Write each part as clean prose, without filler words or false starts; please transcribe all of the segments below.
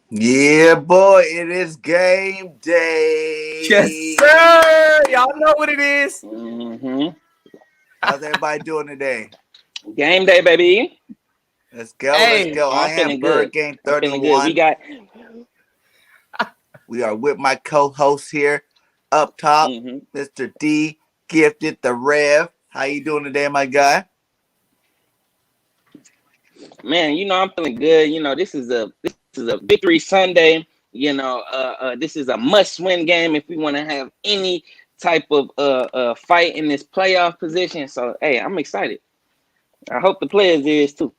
Yeah, boy, it is game day. Yes, sir. Y'all know what it is. Mm-hmm. How's everybody doing today? Game day, baby. Let's go. Let's Hey, go. Oh, I I'm am feeling good. BIRDGANG I'm feeling good. 31. We are with my co-host here up top, Mm-hmm. Mr. D, Gifted, the Rev. How you doing today, my guy? Man, I'm feeling good. This is a victory Sunday. This is a must-win game if we want to have any type of fight in this playoff position. So, hey, I'm excited. I hope the players is too.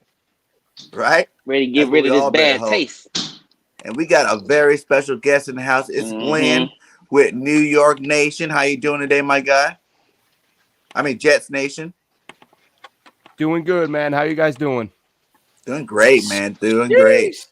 Right? Ready to That's get what rid we of this all better bad hope. taste. And we got a very special guest in the house. It's Mm-hmm. Glenn with New York Nation. How you doing today, my guy? I mean, Jets Nation. doing good, man. How you guys doing? Doing great, man. Doing great. Sheesh.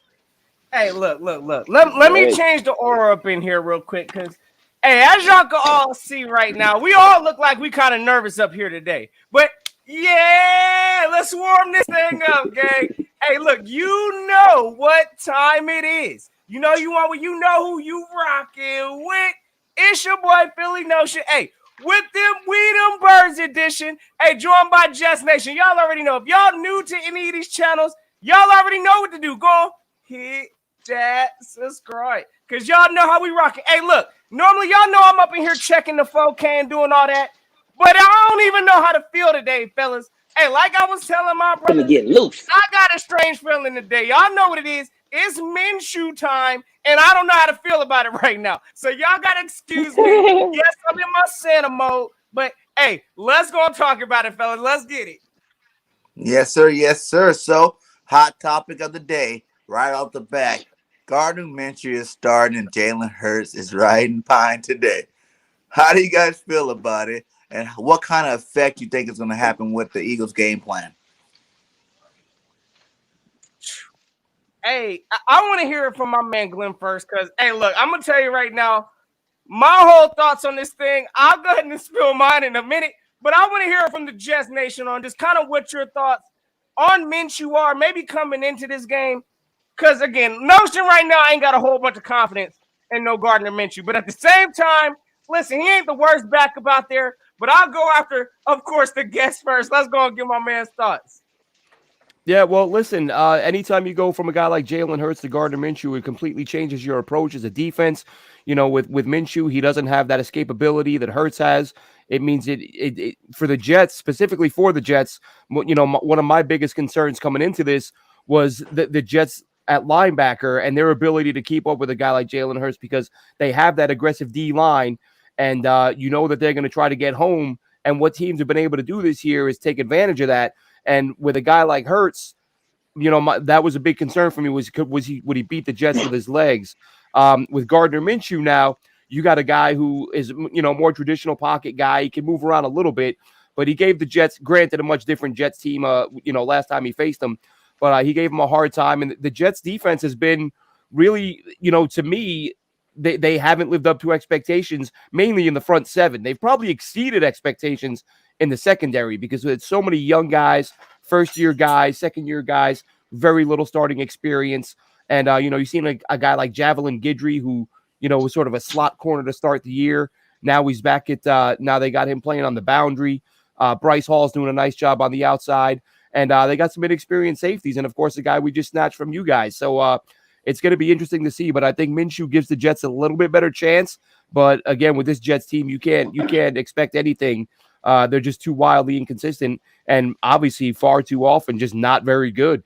Hey, look. Let me Great. change the aura up in here real quick, because, hey, as y'all can all see right now, we all look like we kind of nervous up here today. But, yeah, let's warm this thing up, gang. Hey, look, you know what time it is. You know who you rocking with. It's your boy, Philly Notion. Hey, with them, we them birds edition. Hey, joined by Jets Nation. Y'all already know. If y'all new to any of these channels, y'all already know what to do. Go hit that subscribe, because y'all know how we rock it. Hey, look, normally y'all know I'm up in here checking the 4K and doing all that, but I don't even know how to feel today, fellas. Hey, like I was telling my Gonna brothers, get loose. I got a strange feeling today. Y'all know what it is. It's Minshew time, and I don't know how to feel about it right now. So y'all gotta excuse me. Yes, I'm in my Santa mode, but hey, let's go and talk about it, fellas. Let's get it. Yes, sir. Yes, sir. So, hot topic of the day, right off the bat. Gardner Minshew is starting and Jalen Hurts is riding pine today. How do you guys feel about it? And what kind of effect you think is going to happen with the Eagles' game plan? Hey, I want to hear it from my man Glenn first, because, hey, look, I'm going to tell you right now, my whole thoughts on this thing, I'll go ahead and spill mine in a minute, but I want to hear it from the Jets Nation on just kind of what your thoughts on Minshew are, maybe coming into this game. Because, again, Notion right now ain't got a whole bunch of confidence in no Gardner Minshew. But at the same time, listen, he ain't the worst backup out there. But I'll go after, of course, the guest first. Let's go and get my man's thoughts. Yeah, well, listen, anytime you go from a guy like Jalen Hurts to Gardner Minshew, it completely changes your approach as a defense. You know, with Minshew, he doesn't have that escapability that Hurts has. It means it for the Jets, specifically for the Jets, you know, one of my biggest concerns coming into this was the Jets at linebacker and their ability to keep up with a guy like Jalen Hurts, because they have that aggressive D line, and you know that they're going to try to get home. And what teams have been able to do this year is take advantage of that. And with a guy like Hurts, you know, that was a big concern for me. Would he beat the Jets with his legs? With Gardner Minshew now, you got a guy who is, you know, more traditional pocket guy. He can move around a little bit, but he gave the Jets, granted, a much different Jets team. You know, last time he faced them, but he gave him a hard time. And the Jets defense has been really, you know, to me, they haven't lived up to expectations, mainly in the front seven. They've probably exceeded expectations in the secondary because it's so many young guys, first-year guys, second-year guys, very little starting experience. And, you know, you've seen a guy like Javelin Guidry, who, you know, was sort of a slot corner to start the year. Now he's back at now they got him playing on the boundary. Bryce Hall's doing a nice job on the outside. And they got some inexperienced safeties. And, of course, the guy we just snatched from you guys. So it's going to be interesting to see. But I think Minshew gives the Jets a little bit better chance. But, again, with this Jets team, you can't expect anything. They're just too wildly inconsistent and obviously far too often just not very good.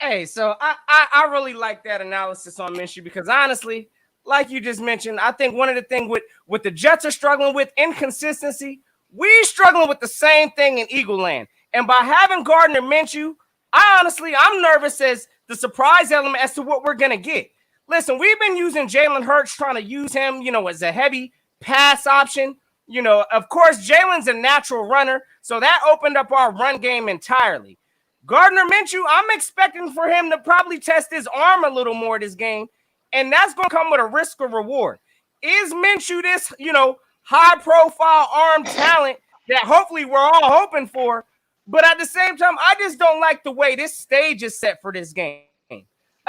Hey, so I really like that analysis on Minshew, because honestly, like you just mentioned, I think one of the things with the Jets are struggling with inconsistency, we struggling with the same thing in Eagle Land. And by having Gardner Minshew, I'm nervous as the surprise element as to what we're going to get. Listen, we've been using Jalen Hurts, trying to use him, you know, as a heavy pass option. You know, of course, Jalen's a natural runner, so that opened up our run game entirely. Gardner Minshew, I'm expecting for him to probably test his arm a little more this game, and that's going to come with a risk or reward. Is Minshew this, you know, high-profile arm talent that hopefully we're all hoping for? But at the same time, I just don't like the way this stage is set for this game.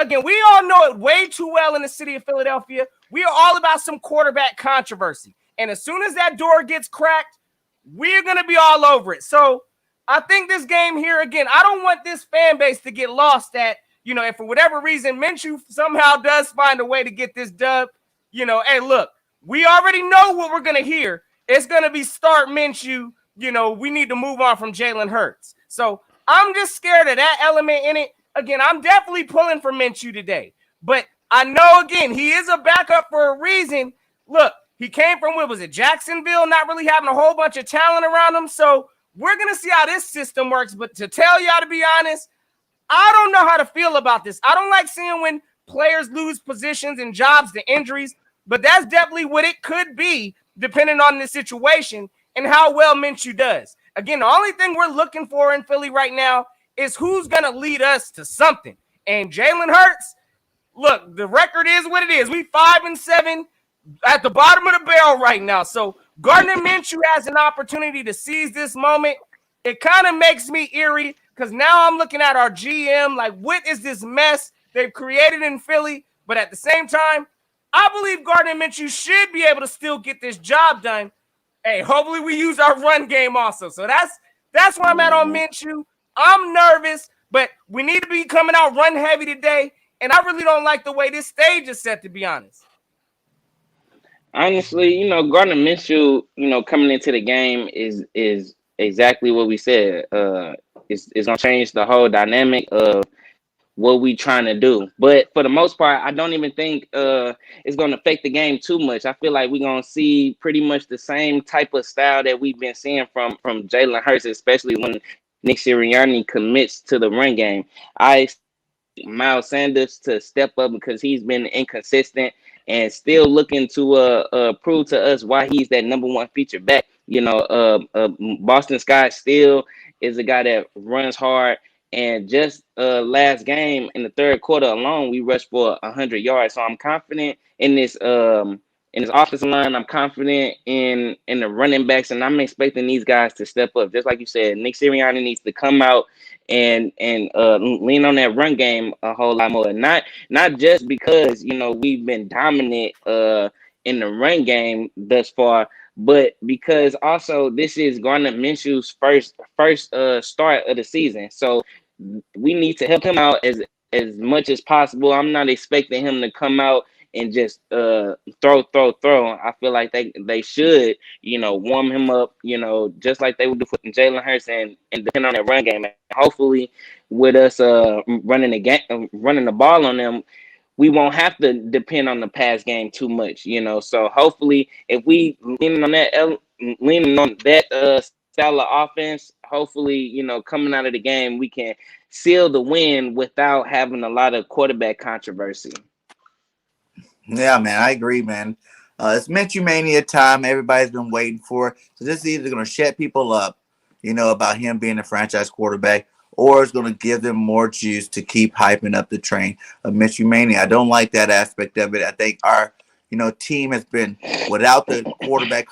again, we all know it way too well in the city of Philadelphia. We are all about some quarterback controversy. And as soon as that door gets cracked, we're going to be all over it. So I think this game here, again, I don't want this fan base to get lost at, if for whatever reason Minshew somehow does find a way to get this dub, hey, look, we already know what we're going to hear. It's going to be start Minshew. We need to move on from Jalen Hurts. So I'm just scared of that element in it. Again, I'm definitely pulling for Minshew today. But I know, again, he is a backup for a reason. Look, he came from, what was it, Jacksonville, not really having a whole bunch of talent around him. So we're going to see how this system works. But to tell y'all, to be honest, I don't know how to feel about this. I don't like seeing when players lose positions and jobs to injuries. But that's definitely what it could be, depending on the situation and how well Minshew does. Again, the only thing we're looking for in Philly right now is who's going to lead us to something. And Jalen Hurts, look, the record is what it is. We 5-7 at the bottom of the barrel right now. So Gardner Minshew has an opportunity to seize this moment. It kind of makes me eerie because now I'm looking at our GM, like, what is this mess they've created in Philly? But at the same time, I believe Gardner Minshew should be able to still get this job done. Hey, hopefully we use our run game also. So that's where I'm at on Minshew. I'm nervous, but we need to be coming out run heavy today. And I really don't like the way this stage is set, to be honest. Honestly, Gardner Minshew, coming into the game is exactly what we said. It's gonna change the whole dynamic of what we trying to do. But for the most part, I don't even think it's going to affect the game too much. I feel like we're going to see pretty much the same type of style that we've been seeing from Jalen Hurts, especially when Nick Sirianni commits to the run game. I expect Mel Sanders to step up because he's been inconsistent and still looking to prove to us why he's that number one feature back. Boston Scott still is a guy that runs hard. And just last game in the third quarter alone, we rushed for 100 yards. So I'm confident in this offensive line. I'm confident in the running backs, and I'm expecting these guys to step up. Just like you said, Nick Sirianni needs to come out and lean on that run game a whole lot more. Not just because we've been dominant in the run game thus far, but because also this is Gardner Minshew's first start of the season. So we need to help him out as much as possible. I'm not expecting him to come out and just throw. I feel like they should, warm him up, just like they would do for Jalen Hurts and depend on that run game. And hopefully with us running the ball on them, we won't have to depend on the pass game too much, So hopefully, if we lean on that style of offense, hopefully, coming out of the game, we can seal the win without having a lot of quarterback controversy. Yeah, man, I agree, man. It's Minshew Mania time. Everybody's been waiting for it. So this is either going to shut people up, about him being a franchise quarterback, or it's going to give them more juice to keep hyping up the train of Minshew Mania. I don't like that aspect of it. I think our, team has been without the quarterback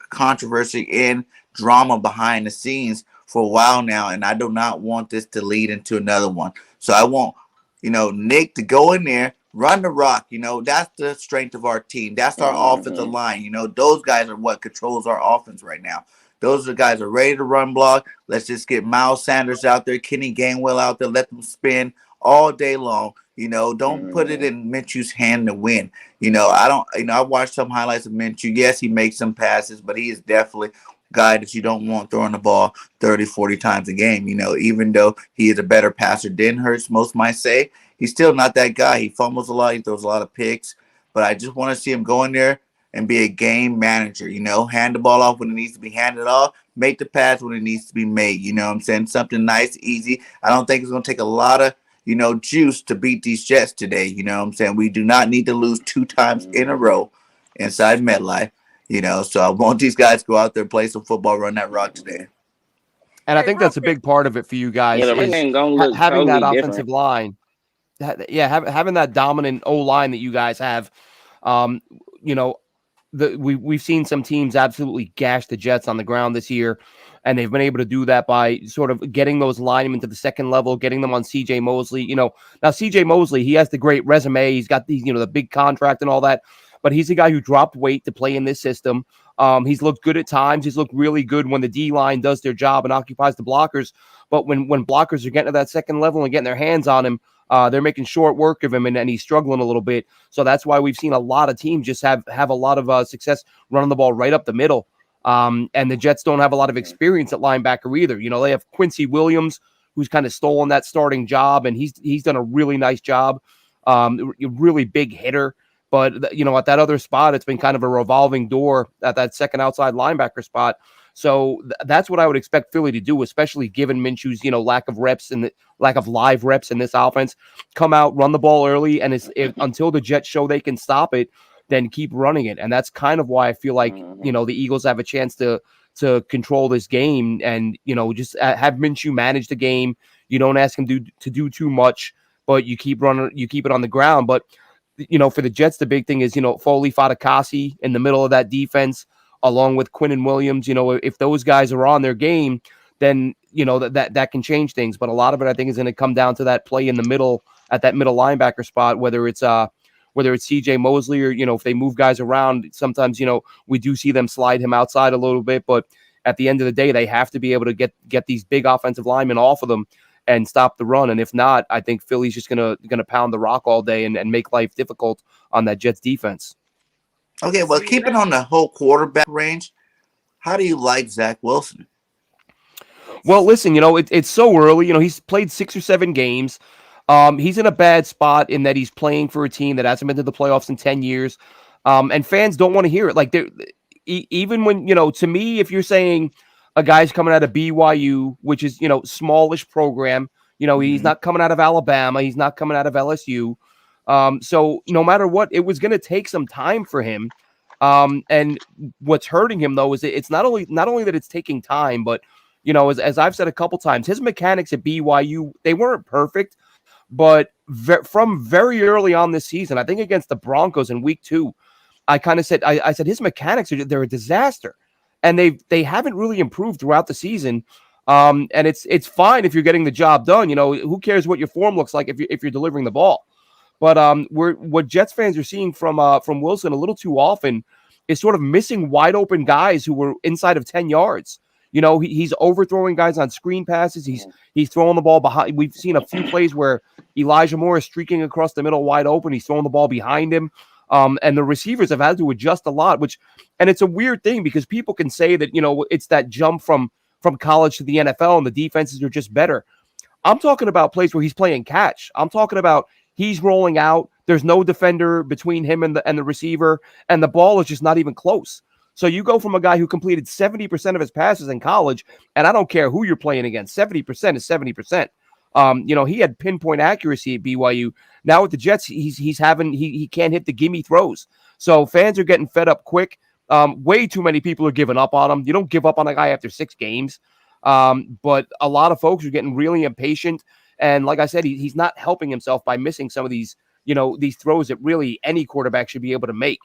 controversy and drama behind the scenes for a while now, and I do not want this to lead into another one. So I want, Nick to go in there, run the rock. That's the strength of our team. That's our offensive line. Those guys are what controls our offense right now. Those are the guys that are ready to run block. Let's just get Mel Sanders out there, Kenny Gainwell out there, let them spin all day long. Don't put it in Minshew's hand to win. I watched some highlights of Minshew. Yes, he makes some passes, but he is definitely a guy that you don't want throwing the ball 30, 40 times a game. Even though he is a better passer than Hurts, most might say, he's still not that guy. He fumbles a lot. He throws a lot of picks. But I just want to see him go in there and be a game manager, hand the ball off when it needs to be handed off, make the pass when it needs to be made. What I'm saying? Something nice, easy. I don't think it's going to take a lot of, juice to beat these Jets today. What I'm saying? We do not need to lose 2 times in a row inside MetLife, so I want these guys to go out there, play some football, run that rock today. And I think that's a big part of it for you guys, Yeah, is ain't gonna look having totally that offensive line. Yeah, having that dominant O-line that you guys have. We've seen some teams absolutely gash the Jets on the ground this year. And they've been able to do that by sort of getting those linemen to the second level, getting them on CJ Mosley. Now CJ Mosley, he has the great resume. He's got the big contract and all that, but he's a guy who dropped weight to play in this system. He's looked good at times. He's looked really good when the D line does their job and occupies the blockers. But when blockers are getting to that second level and getting their hands on him, they're making short work of him, and he's struggling a little bit. So that's why we've seen a lot of teams just have a lot of success running the ball right up the middle. And the Jets don't have a lot of experience at linebacker either. They have Quincy Williams, who's kind of stolen that starting job, and he's done a really nice job. Really big hitter. But, at that other spot, it's been kind of a revolving door at that second outside linebacker spot. So that's what I would expect Philly to do, especially given Minshew's, lack of reps and the lack of live reps in this offense. Come out, run the ball early, and until the Jets show they can stop it, then keep running it. And that's kind of why I feel like, the Eagles have a chance to control this game and, just have Minshew manage the game. You don't ask him to do too much, but you keep it on the ground. But, for the Jets, the big thing is, Foley, Fatukasi in the middle of that defense, along with Quinn and Williams. If those guys are on their game, then, that can change things. But a lot of it, I think, is going to come down to that play in the middle, at that middle linebacker spot, whether it's CJ Mosley or, if they move guys around. Sometimes, we do see them slide him outside a little bit, but at the end of the day, they have to be able to get these big offensive linemen off of them and stop the run. And if not, I think Philly's just gonna pound the rock all day and make life difficult on that Jets defense. Okay, well, keeping on the whole quarterback range, how do you like Zach Wilson? Well, listen, it's so early. He's played 6 or 7 games. He's in a bad spot in that he's playing for a team that hasn't been to the playoffs in 10 years. And fans don't want to hear it. Like, even when, to me, if you're saying a guy's coming out of BYU, which is, smallish program, he's not coming out of Alabama. He's not coming out of LSU. So no matter what, it was going to take some time for him. And what's hurting him, though, is it's not only that it's taking time, but, as I've said a couple times, his mechanics at BYU, they weren't perfect. But from very early on this season, I think against the Broncos in week 2, I kind of said, I said his mechanics they're a disaster, and they haven't really improved throughout the season. And it's fine if you're getting the job done. Who cares what your form looks like if you're delivering the ball? But what Jets fans are seeing from Wilson a little too often is sort of missing wide open guys who were inside of 10 yards. He's overthrowing guys on screen passes. He's throwing the ball behind. We've seen a few plays where Elijah Moore is streaking across the middle wide open. He's throwing the ball behind him. And the receivers have had to adjust a lot, and it's a weird thing because people can say that, it's that jump from college to the NFL and the defenses are just better. I'm talking about plays where he's playing catch. I'm talking about he's rolling out. There's no defender between him and the receiver, and the ball is just not even close. So you go from a guy who completed 70% of his passes in college, and I don't care who you're playing against, 70% is 70%. He had pinpoint accuracy at BYU. Now with the Jets, he can't hit the gimme throws. So fans are getting fed up quick. Way too many people are giving up on him. You don't give up on a guy after 6 games. But a lot of folks are getting really impatient. And like I said, he's not helping himself by missing some of these throws that really any quarterback should be able to make.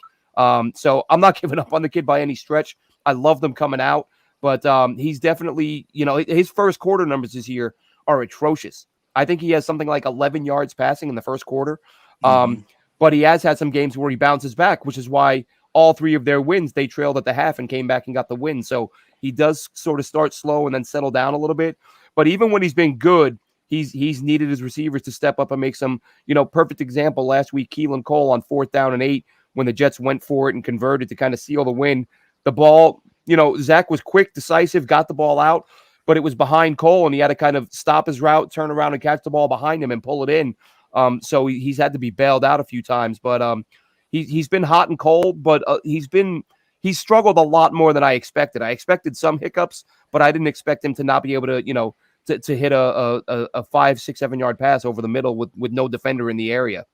So I'm not giving up on the kid by any stretch. I love them coming out, but he's definitely, his first quarter numbers this year are atrocious. I think he has something like 11 yards passing in the first quarter. But he has had some games where he bounces back, which is why all 3 of their wins, they trailed at the half and came back and got the win. So he does sort of start slow and then settle down a little bit. But even when he's been good, he's needed his receivers to step up and make some, perfect example last week, Keelan Cole on 4th down and 8, when the Jets went for it and converted to kind of seal the win. The ball, Zach was quick, decisive, got the ball out, but it was behind Cole, and he had to kind of stop his route, turn around and catch the ball behind him and pull it in. So he's had to be bailed out a few times, but he's been hot and cold, but he's struggled a lot more than I expected. I expected some hiccups, but I didn't expect him to not be able to, to hit a 5, 6, 7 yard pass over the middle with no defender in the area.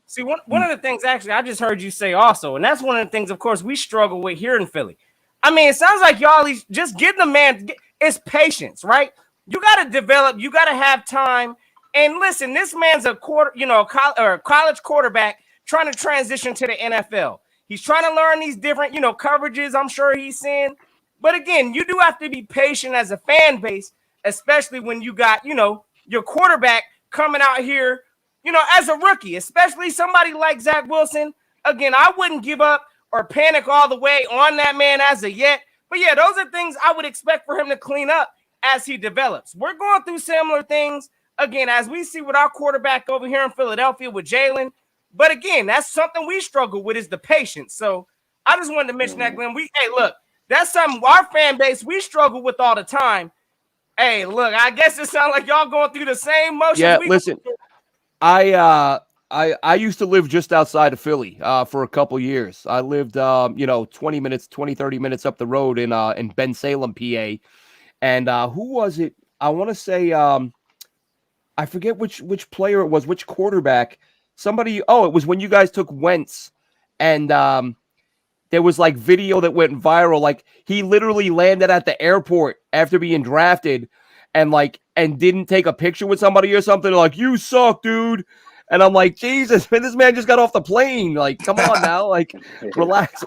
See, one of the things actually I just heard you say also, and that's one of the things, of course, we struggle with here in Philly. I mean, it sounds like y'all just give the man, it's patience, right? You got to develop, you got to have time. And listen, this man's a college quarterback trying to transition to the NFL. He's trying to learn these different, coverages I'm sure he's seeing. But again, you do have to be patient as a fan base, especially when you got, your quarterback coming out here, as a rookie, especially somebody like Zach Wilson. Again, I wouldn't give up or panic all the way on that man as of yet. But yeah, those are things I would expect for him to clean up as he develops. We're going through similar things, again, as we see with our quarterback over here in Philadelphia with Jalen. But again, that's something we struggle with, is the patience. So I just wanted to mention that, Glenn. Hey, look, that's something our fan base, we struggle with all the time. Hey, look, I guess it sounds like y'all going through the same motions. Yeah, listen, I used to live just outside of Philly for a couple years. I lived 20 minutes, 30 minutes up the road in Bensalem, PA. And who was it? I want to say I forget which player it was, which quarterback. Somebody, it was when you guys took Wentz, and there was like video that went viral. Like he literally landed at the airport after being drafted and didn't take a picture with somebody or something. Like, you suck, dude. And I'm like, Jesus, man, this man just got off the plane. Like, come on now, like relax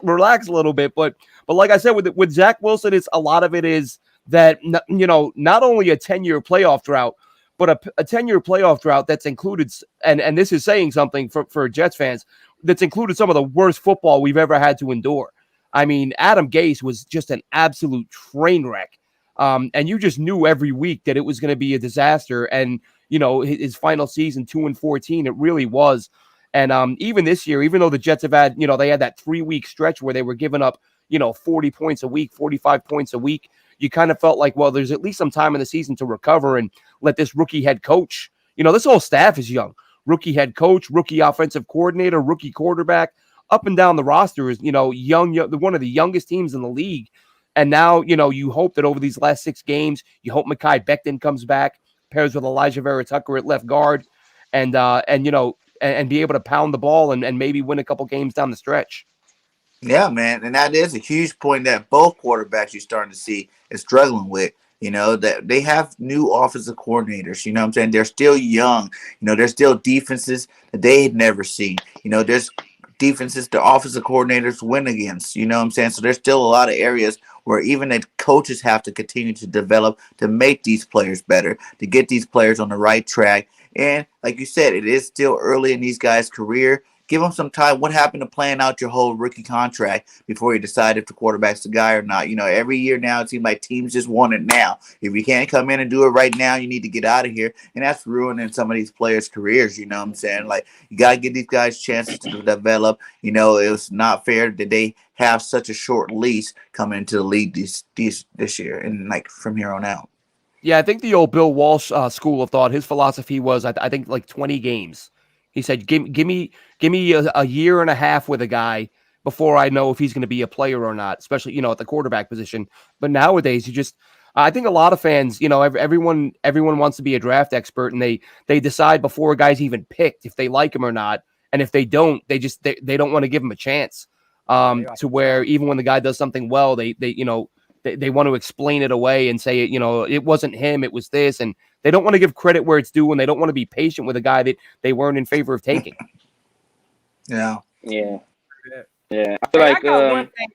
a little bit. But like I said, with Zach Wilson, it's a lot of it is that, not only a 10-year playoff drought, but a 10-year playoff drought that's included, and this is saying something for Jets fans, that's included some of the worst football we've ever had to endure. I mean, Adam Gase was just an absolute train wreck. And you just knew every week that it was going to be a disaster. And, his final season, 2-14, it really was. And even this year, even though the Jets have had, they had that 3-week stretch where they were giving up, 40 points a week, 45 points a week, you kind of felt like, well, there's at least some time in the season to recover and let this rookie head coach, this whole staff is young. Rookie head coach, rookie offensive coordinator, rookie quarterback, up and down the roster is, young, one of the youngest teams in the league. And now, you hope that over these last 6 games, you hope Mekhi Becton comes back, pairs with Elijah Vera Tucker at left guard, and be able to pound the ball and maybe win a couple games down the stretch. Yeah, man. And that is a huge point that both quarterbacks you're starting to see is struggling with. That they have new offensive coordinators. You know what I'm saying? They're still young. There's still defenses that they had never seen. There's defenses the offensive coordinators win against. You know what I'm saying? So there's still a lot of areas where even the coaches have to continue to develop to make these players better, to get these players on the right track. And like you said, it is still early in these guys' career. Give them some time. What happened to playing out your whole rookie contract before you decide if the quarterback's the guy or not? Every year now it seems like teams just want it now. If you can't come in and do it right now, you need to get out of here. And that's ruining some of these players' careers. You know what I'm saying? Like, you got to give these guys chances to develop. It was not fair that they have such a short lease coming into the league this year and from here on out. Yeah, I think the old Bill Walsh school of thought, his philosophy was, I think, 20 games. He said, give me a year and a half with a guy before I know if he's going to be a player or not, especially, at the quarterback position. But nowadays, I think a lot of fans, everyone wants to be a draft expert, and they decide before a guy's even picked if they like him or not. And if they don't, they don't want to give him a chance. To where even when the guy does something well, they want to explain it away and say, it wasn't him, it was this. And they don't want to give credit where it's due, and they don't want to be patient with a guy that they weren't in favor of taking. Yeah. Yeah. I feel like one thing,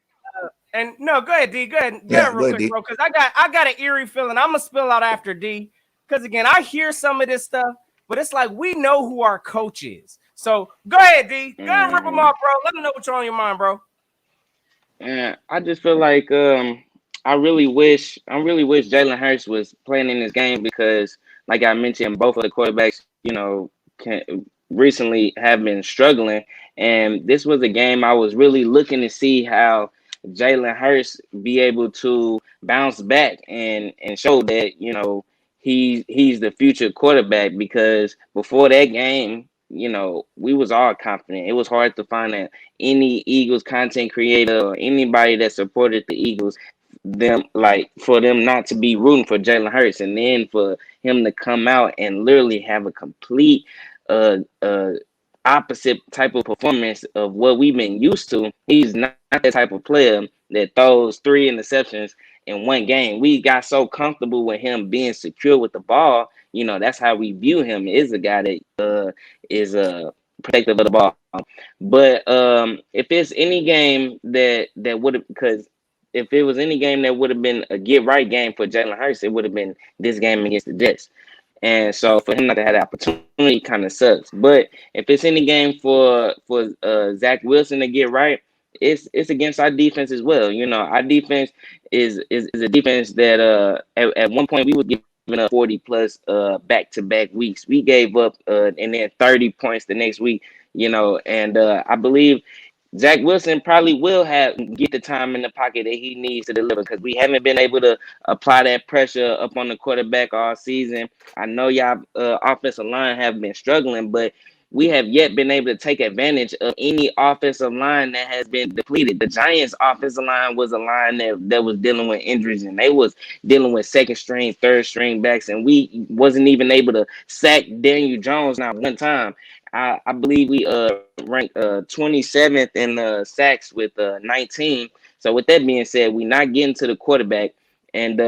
and no, go ahead, D. Go ahead. Real quick, bro, because I got an eerie feeling. I'm gonna spill out after D. Because again, I hear some of this stuff, but it's like we know who our coach is. So go ahead, D. Go ahead and rip them off, bro. Let them know what's on your mind, bro. Yeah, I just feel like I really wish Jalen Hurts was playing in this game because, like I mentioned, both of the quarterbacks, recently have been struggling. And this was a game I was really looking to see how Jalen Hurts be able to bounce back and show that, he's the future quarterback, because before that game, we was all confident. It was hard to find any Eagles content creator or anybody that supported the Eagles, for them not to be rooting for Jalen Hurts, and then for him to come out and literally have a complete opposite type of performance of what we've been used to. He's not that type of player that throws 3 interceptions in one game. We got so comfortable with him being secure with the ball. That's how we view him, is a guy that is protective of the ball. But if it's any game that would have, because if it was any game that would have been a get right game for Jalen Hurts, it would have been this game against the Jets. And so for him not to have the opportunity kind of sucks. But if it's any game for Zach Wilson to get right, it's against our defense as well. You know, our defense is a defense that at one point we were giving up 40 plus back-to-back weeks. We gave up and then 30 points the next week, you know, and I believe Zach Wilson probably will get the time in the pocket that he needs to deliver, because we haven't been able to apply that pressure up on the quarterback all season. I know y'all offensive line have been struggling, but we have yet been able to take advantage of any offensive line that has been depleted. The Giants' offensive line was a line that was dealing with injuries, and they was dealing with second string, third string backs, and we wasn't even able to sack Daniel Jones not one time. I believe we ranked 27th in sacks with 19. So with that being said, we're not getting to the quarterback, and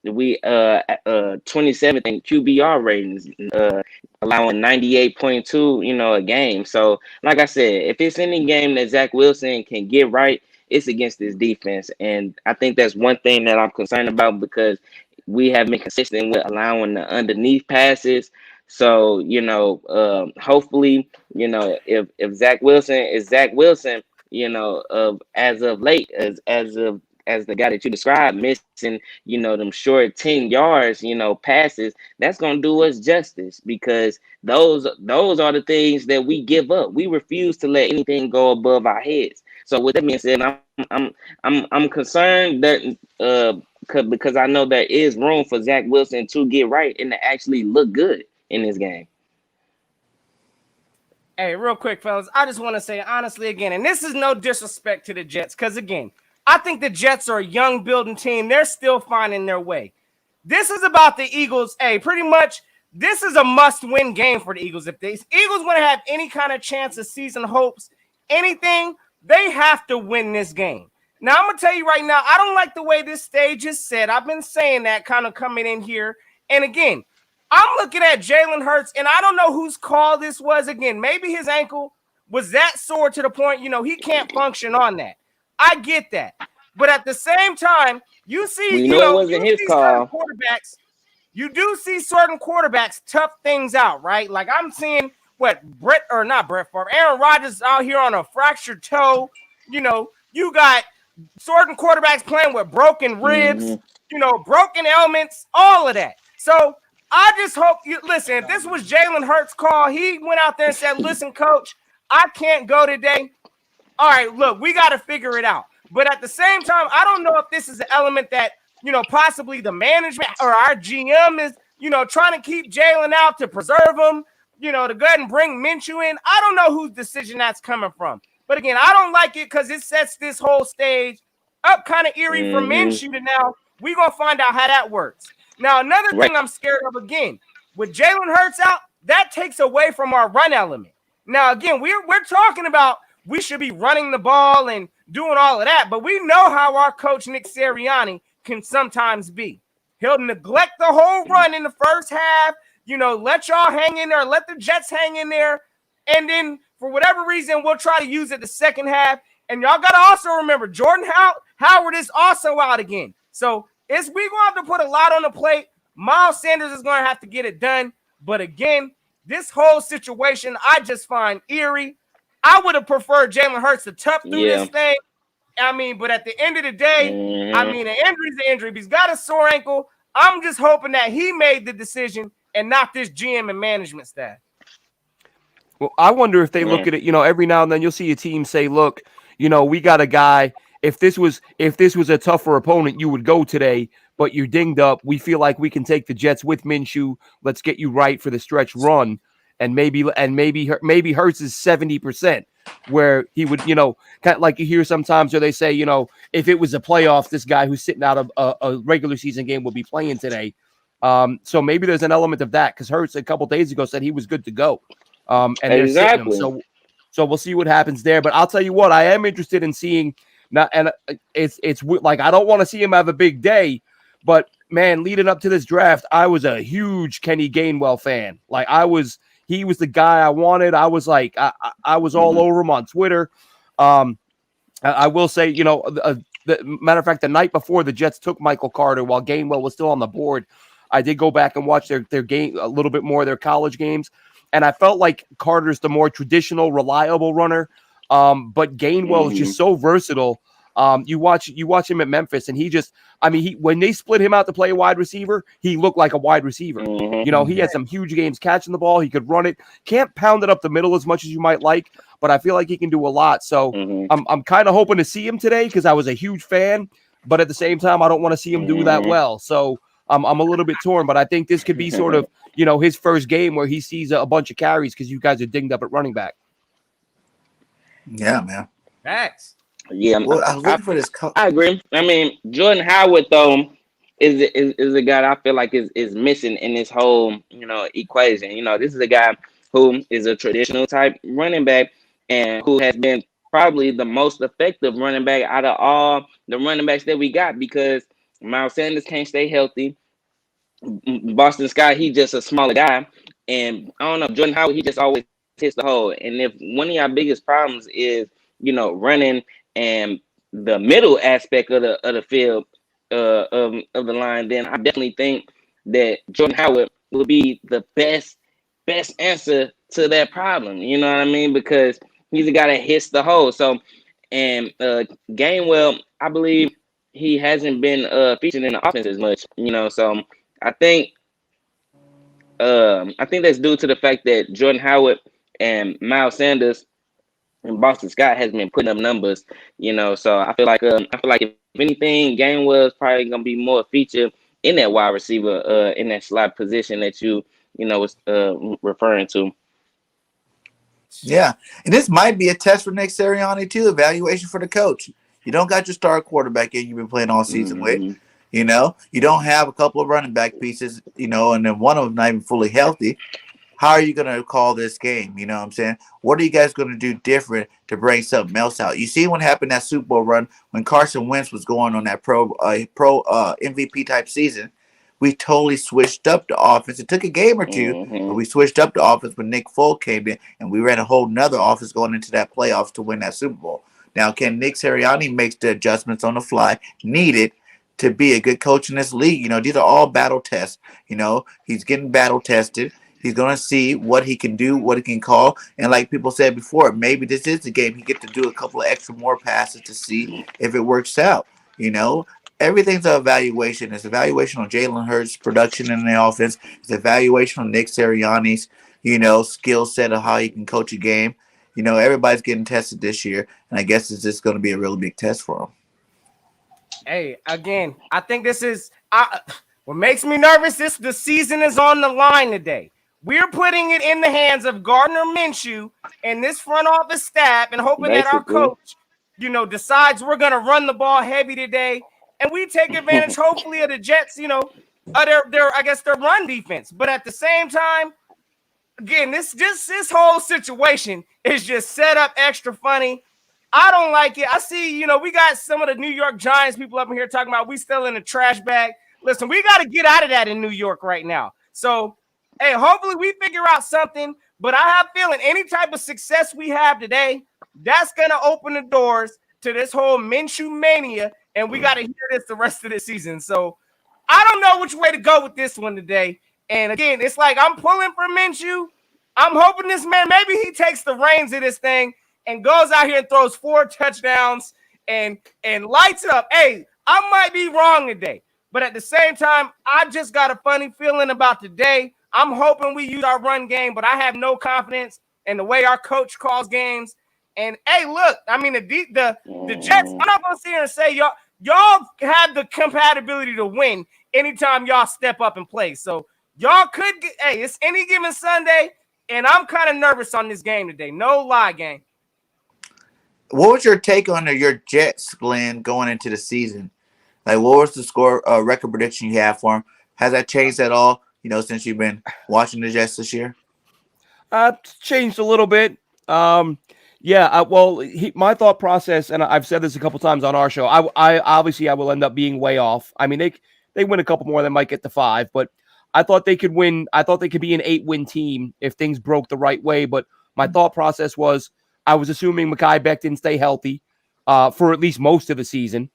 we 27th in QBR ratings, allowing 98.2, you know, a game. So like I said, if it's any game that Zach Wilson can get right, it's against this defense, and I think that's one thing that I'm concerned about, because we have been consistent with allowing the underneath passes. So, you know, hopefully, you know, if Zach Wilson is Zach Wilson, you know, as of late, as the guy that you described, missing, you know, them short 10 yards, you know, passes, that's gonna do us justice, because those are the things that we give up. We refuse to let anything go above our heads. So with that being said, I'm concerned that because I know there is room for Zach Wilson to get right and to actually look good in this game. Hey, real quick, fellas, I just want to say honestly again, and this is no disrespect to the Jets, because again, I think the Jets are a young building team. They're still finding their way. This is about the Eagles. Hey, pretty much this is a must-win game for the Eagles. If the Eagles want to have any kind of chance of season hopes, anything, they have to win this game. Now, I'm going to tell you right now, I don't like the way this stage is set. I've been saying that kind of coming in here. And again, I'm looking at Jalen Hurts, and I don't know whose call this was. Again, maybe his ankle was that sore to the point, you know, he can't function on that. I get that. But at the same time, you see, it wasn't his call. Quarterbacks, you do see certain quarterbacks tough things out, right? Like I'm seeing Aaron Rodgers out here on a fractured toe. You know, you got certain quarterbacks playing with broken ribs, you know, broken elements, all of that. So I just hope you listen. If this was Jalen Hurts' call, he went out there and said, "Listen, coach, I can't go today. All right, look, we got to figure it out." But at the same time, I don't know if this is an element that, you know, possibly the management or our GM is, you know, trying to keep Jalen out to preserve him, you know, to go ahead and bring Minshew in. I don't know whose decision that's coming from. But again, I don't like it because it sets this whole stage up kind of eerie for Minshew to now. We're going to find out how that works. Now, another thing I'm scared of, again, with Jalen Hurts out, that takes away from our run element. Now, again, we're talking about we should be running the ball and doing all of that, but we know how our coach, Nick Sirianni, can sometimes be. He'll neglect the whole run in the first half, you know, let y'all hang in there, let the Jets hang in there, and then for whatever reason, we'll try to use it the second half. And y'all got to also remember, Jordan Howard is also out again. So we're going to have to put a lot on the plate. Miles Sanders is going to have to get it done. But again, this whole situation I just find eerie. I would have preferred Jalen Hurts to tough through this thing. I mean, but at the end of the day, I mean, an injury is an injury. If he's got a sore ankle, I'm just hoping that he made the decision and not this GM and management staff. Well, I wonder if they look at it, you know, every now and then you'll see a team say, look, you know, we got a guy. If this was a tougher opponent, you would go today, but you're dinged up. We feel like we can take the Jets with Minshew. Let's get you right for the stretch run. And maybe Hurts is 70%, where he would, you know, kind of like you hear sometimes where they say, you know, if it was a playoff, this guy who's sitting out of a regular season game will be playing today. So maybe there's an element of that, because Hurts a couple days ago said he was good to go. And they're sitting him. So we'll see what happens there. But I'll tell you what, I am interested in seeing now, and it's like I don't want to see him have a big day, but man, leading up to this draft, I was a huge Kenny Gainwell fan. Like he was the guy I wanted. I was like, I was all over him on Twitter. I will say, you know, matter of fact, the night before the Jets took Michael Carter while Gainwell was still on the board, I did go back and watch their game a little bit more, their college games, and I felt like Carter's the more traditional, reliable runner. But Gainwell is just so versatile. You watch him at Memphis, and when they split him out to play a wide receiver, he looked like a wide receiver. You know, he had some huge games catching the ball. He could run it. Can't pound it up the middle as much as you might like, but I feel like he can do a lot. So I'm kind of hoping to see him today because I was a huge fan, but at the same time, I don't want to see him do that well. So I'm a little bit torn, but I think this could be sort of, you know, his first game where he sees a bunch of carries because you guys are dinged up at running back. Yeah, man. Facts. Yeah, Well, I was looking for this. I agree. I mean, Jordan Howard though is a guy that I feel like is missing in this whole, you know, equation. You know, this is a guy who is a traditional type running back and who has been probably the most effective running back out of all the running backs that we got because Mel Sanders can't stay healthy. Boston Scott, he just a smaller guy, and I don't know, Jordan Howard, he just always hits the hole. And if one of your biggest problems is, you know, running and the middle aspect of the field of the line, then I definitely think that Jordan Howard will be the best answer to that problem. You know what I mean? Because he's a guy that hits the hole. So, and Gainwell, I believe he hasn't been featured in the offense as much. You know, so I think that's due to the fact that Jordan Howard and Miles Sanders and Boston Scott has been putting up numbers, you know. So I feel like if anything, Gainwell is probably gonna be more featured in that wide receiver, in that slot position that you know was referring to. Yeah, and this might be a test for Nick Sirianni too. Evaluation for the coach. You don't got your star quarterback in you've been playing all season with. You know, you don't have a couple of running back pieces. You know, and then one of them not even fully healthy. How are you going to call this game? You know what I'm saying? What are you guys going to do different to bring something else out? You see what happened that Super Bowl run when Carson Wentz was going on that pro MVP type season. We totally switched up the offense. It took a game or two, but we switched up the offense when Nick Foles came in, and we ran a whole nother offense going into that playoffs to win that Super Bowl. Now, can Nick Sirianni make the adjustments on the fly needed to be a good coach in this league? You know, these are all battle tests. You know, he's getting battle tested. He's going to see what he can do, what he can call. And like people said before, maybe this is the game he gets to do a couple of extra more passes to see if it works out. You know, everything's an evaluation. It's evaluation on Jalen Hurts' production in the offense. It's evaluation on Nick Sirianni's, you know, skill set of how he can coach a game. You know, everybody's getting tested this year. And I guess it's just going to be a really big test for him. Hey, again, I think this is what makes me nervous. The season is on the line today. We're putting it in the hands of Gardner Minshew and this front office staff and hoping that our coach, you know, decides we're going to run the ball heavy today. And we take advantage, hopefully, of the Jets, you know, of their run defense. But at the same time, again, this whole situation is just set up extra funny. I don't like it. I see, you know, we got some of the New York Giants people up in here talking about we still in the trash bag. Listen, we got to get out of that in New York right now. So, hey, hopefully we figure out something, but I have a feeling any type of success we have today, that's going to open the doors to this whole Minshew Mania, and we got to hear this the rest of the season. So I don't know which way to go with this one today. And again, it's like I'm pulling for Minshew. I'm hoping this man, maybe he takes the reins of this thing and goes out here and throws 4 touchdowns and lights up. Hey, I might be wrong today, but at the same time, I just got a funny feeling about today. I'm hoping we use our run game, but I have no confidence in the way our coach calls games. And hey, look, I mean the Jets. I'm not gonna sit here and say y'all have the compatibility to win anytime y'all step up and play. So y'all could get. Hey, it's any given Sunday, and I'm kind of nervous on this game today. No lie, gang. What was your take on your Jets, Glenn, going into the season? Like, what was the score record prediction you have for them? Has that changed at all? You know, since you've been watching the Jets this year? Changed a little bit. My thought process, and I've said this a couple times on our show, I obviously I will end up being way off. I mean, they win a couple more, they might get to 5, but I thought they could win. I thought they could be an 8-win team if things broke the right way. But my thought process was I was assuming Mekhi Beck didn't stay healthy for at least most of the season.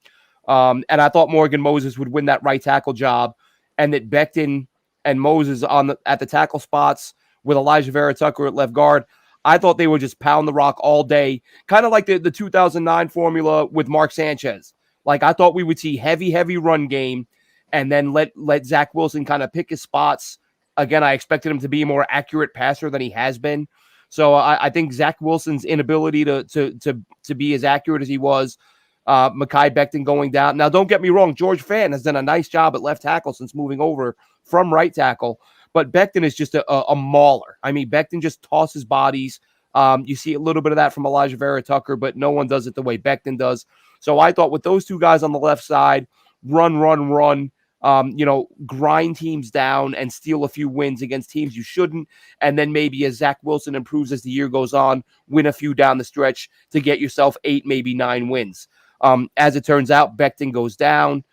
And I thought Morgan Moses would win that right tackle job, and that Becton and Moses at the tackle spots with Elijah Vera Tucker at left guard. I thought they would just pound the rock all day, kind of like the 2009 formula with Mark Sanchez. Like, I thought we would see heavy run game, and then let Zach Wilson kind of pick his spots. Again, I expected him to be a more accurate passer than he has been. So I think Zach Wilson's inability to be as accurate as he was, Mekhi Becton going down. Now, don't get me wrong, George Fant has done a nice job at left tackle since moving over from right tackle, but Becton is just a mauler. I mean, Becton just tosses bodies. You see a little bit of that from Elijah Vera Tucker, but no one does it the way Becton does. So I thought with those two guys on the left side, run, grind teams down and steal a few wins against teams you shouldn't. And then maybe as Zach Wilson improves as the year goes on, win a few down the stretch to get yourself 8, maybe 9 wins. As it turns out, Becton goes down.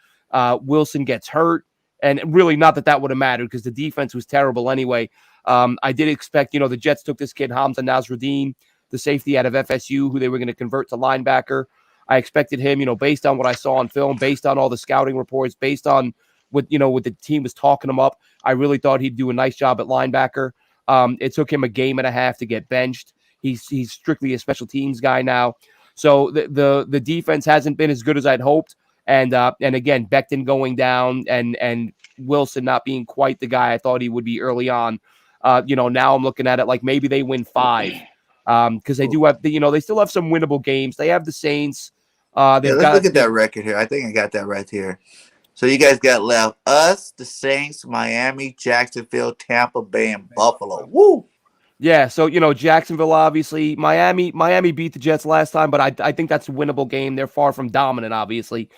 Wilson gets hurt. And really not that would have mattered because the defense was terrible anyway. I did expect, the Jets took this kid, Hamza Nasruddin, the safety out of FSU, who they were going to convert to linebacker. I expected him, based on what I saw on film, based on all the scouting reports, based on what the team was talking him up. I really thought he'd do a nice job at linebacker. It took him a game and a half to get benched. He's strictly a special teams guy now. So the defense hasn't been as good as I'd hoped. And again, Becton going down and Wilson not being quite the guy I thought he would be early on. Now I'm looking at it like maybe they win 5 because they do have they still have some winnable games. They have the Saints. Let's look at that record here. I think I got that right here. So you guys got left us, the Saints, Miami, Jacksonville, Tampa Bay, and Buffalo. Woo! Yeah, so Jacksonville, obviously, Miami beat the Jets last time, but I think that's a winnable game. They're far from dominant, obviously.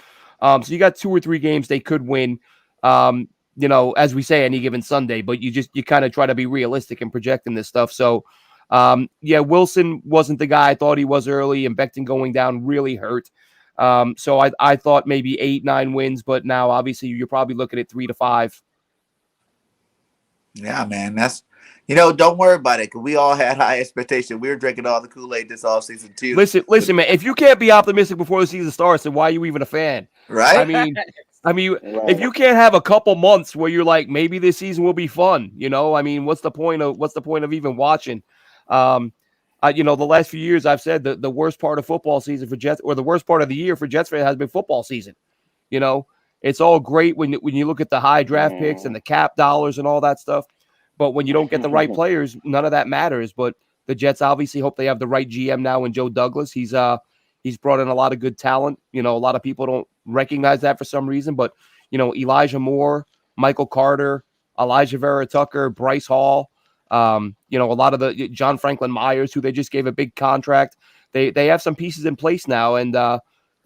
So you got 2 or 3 games they could win. As we say, any given Sunday, but you kind of try to be realistic in projecting this stuff. So, Wilson wasn't the guy I thought he was early, and Becton going down really hurt. So I thought maybe 8, 9 wins, but now obviously you're probably looking at 3 to 5. Yeah, man, that's don't worry about it because we all had high expectations. We were drinking all the Kool-Aid this offseason too. Listen, man. If you can't be optimistic before the season starts, then why are you even a fan? Right? I mean, if you can't have a couple months where you're like, maybe this season will be fun, I mean, what's the point of even watching? The last few years I've said that the worst part of football season for Jets, or the worst part of the year for Jets fans, has been football season. It's all great when you look at the high draft picks and the cap dollars and all that stuff, but when you don't get the right players, none of that matters. But the Jets obviously hope they have the right GM now in Joe Douglas. He's brought in a lot of good talent. A lot of people don't recognize that for some reason, but Elijah Moore, Michael Carter, Elijah Vera Tucker, Bryce Hall, a lot of the John Franklin Myers, who they just gave a big contract. They have some pieces in place now, and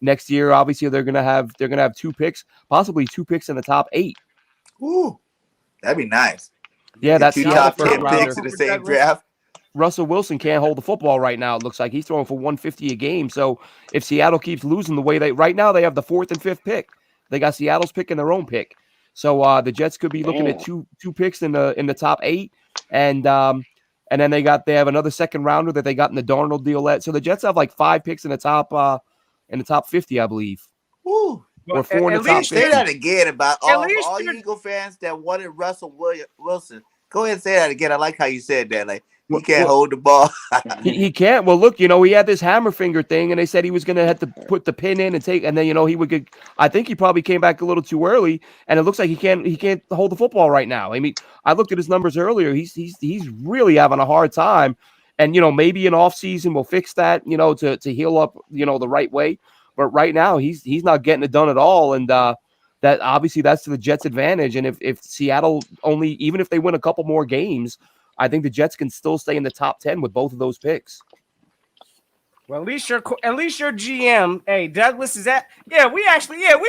next year obviously they're gonna have 2 picks, possibly 2 picks in the top 8. Ooh, that'd be nice. Yeah, that's 2 top 10 picks in the same draft. Russell Wilson can't hold the football right now. It looks like he's throwing for 150 a game. So if Seattle keeps losing the way right now, they have the 4th and 5th pick. They got Seattle's pick and their own pick. So the Jets could be looking at two picks in the top 8, and then they have another second rounder that they got in the Darnold deal. So the Jets have like 5 picks in the top 50, I believe. Ooh. Or 4 in the top 50. Say that again about all you Eagle fans that wanted Russell Wilson. Go ahead and say that again. I like how you said that. Like, he can't hold the ball. he can't. Well, look, he had this hammer finger thing, and they said he was going to have to put the pin in and then, he would get. I think he probably came back a little too early, and it looks like he can't hold the football right now. I mean, I looked at his numbers earlier. He's really having a hard time, and maybe an off season will fix that. To heal up, the right way. But right now, he's not getting it done at all, and that obviously that's to the Jets' advantage. And if Seattle even if they win a couple more games, I think the Jets can still stay in the top 10 with both of those picks. Well, at least your GM, hey, Douglas, is that? Yeah, we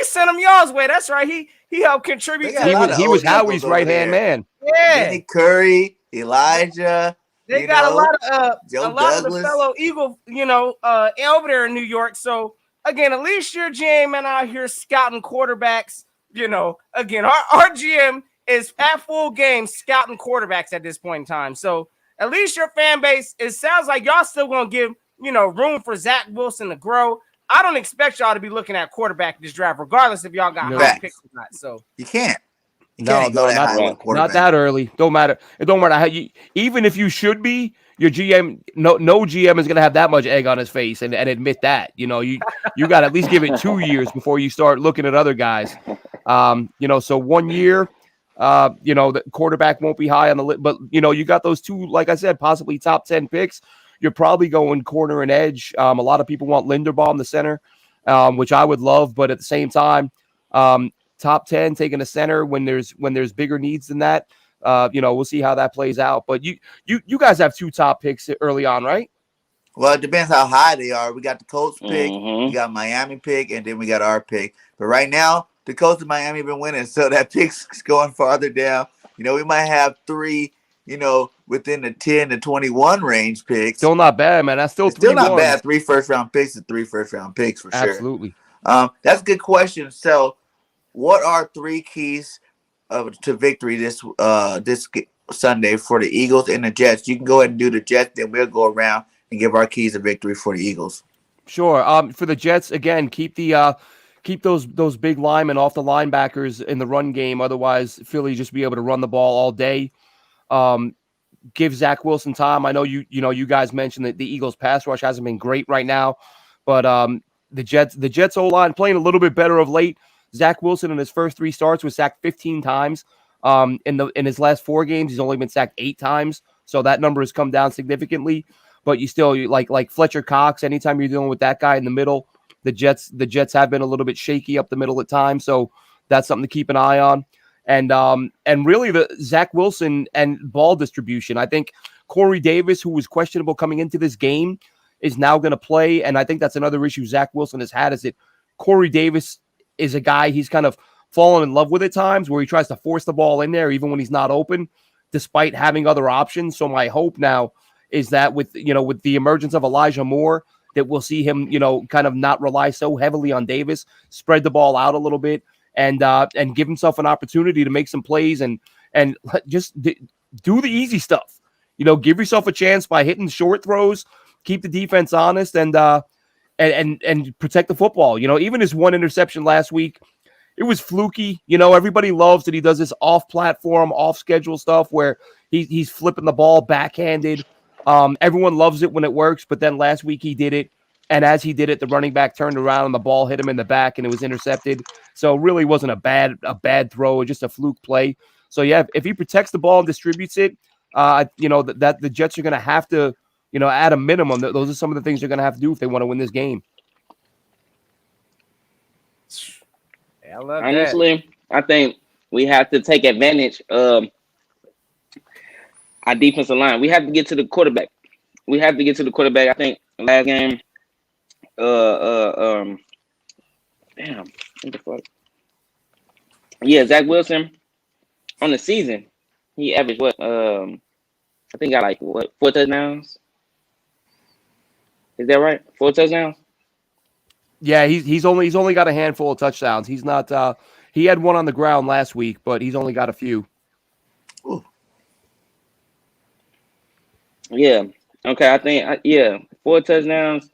sent him y'all's way. That's right. He helped contribute. He was Howie's right-hand man. Yeah, Benny Curry, Elijah. They got a lot of the fellow Eagle, over there in New York. So again, at least your GM and out here scouting quarterbacks. Again, our GM is at full game scouting quarterbacks at this point in time. So at least your fan base, it sounds like y'all still gonna give room for Zach Wilson to grow. I don't expect y'all to be looking at quarterback this draft, regardless if y'all got No. high Facts. picks or not. So You can't. You No, can't go that not high with a right. quarterback. not that early. Don't matter. It don't matter how you. Even if you should be, your GM, no GM is gonna have that much egg on his face and admit that. You got to at least give it 2 years before you start looking at other guys. So 1 year. The quarterback won't be high on the list, but you got those two, like I said, possibly top 10 picks. You're probably going corner and edge. A lot of people want Linderbaum, the center, which I would love, but at the same time, top 10 taking a center when there's bigger needs than that. We'll see how that plays out. But you guys have 2 top picks early on, right? Well, it depends how high they are. We got the Colts pick, Mm-hmm. we got Miami pick, and then we got our pick. But right now, the Colts and Miami have been winning, so that pick's going farther down. We might have 3, within the 10 to 21 range picks. Still not bad, man. That's still It's 3 still not ones. bad. 3 first-round picks and 3 first-round picks for sure. Absolutely. That's a good question. So, what are 3 keys to victory this Sunday for the Eagles and the Jets? You can go ahead and do the Jets, then we'll go around and give our keys of victory for the Eagles. Sure. For the Jets, again, keep those big linemen off the linebackers in the run game. Otherwise, Philly just be able to run the ball all day. Give Zach Wilson time. I know you guys mentioned that the Eagles pass rush hasn't been great right now, but the Jets O-line playing a little bit better of late. Zach Wilson in his first 3 starts was sacked 15 times. In his last 4 games, he's only been sacked 8 times. So that number has come down significantly. But you still like Fletcher Cox. Anytime you're dealing with that guy in the middle, the Jets have been a little bit shaky up the middle at times. So that's something to keep an eye on. And really the Zach Wilson and ball distribution. I think Corey Davis, who was questionable coming into this game, is now going to play. And I think that's another issue Zach Wilson has had, is that Corey Davis is a guy he's kind of fallen in love with at times, where he tries to force the ball in there even when he's not open, despite having other options. So my hope now is that with the emergence of Elijah Moore, that we'll see him, kind of not rely so heavily on Davis, spread the ball out a little bit, and give himself an opportunity to make some plays and just do the easy stuff. Give yourself a chance by hitting short throws, keep the defense honest, and protect the football. Even his 1 interception last week, it was fluky. Everybody loves that he does this off-platform, off-schedule stuff where he's flipping the ball backhanded. Everyone loves it when it works, but then last week he did it, and as he did it, the running back turned around and the ball hit him in the back, and it was intercepted. So it really wasn't a bad throw, just a fluke play. So yeah, if he protects the ball and distributes it, that the Jets are going to have to, at a minimum, those are some of the things they're going to have to do if they want to win this game. I love Honestly, I think we have to take advantage of our defensive line. We have to get to the quarterback. I think last game, damn, what the fuck? Yeah, Zach Wilson on the season, he averaged what? I think he got like 4 touchdowns. Is that right? 4 touchdowns. Yeah, he's only got a handful of touchdowns. He's not. He had 1 on the ground last week, but he's only got a few. Ooh. Yeah. Okay. I think 4 touchdowns,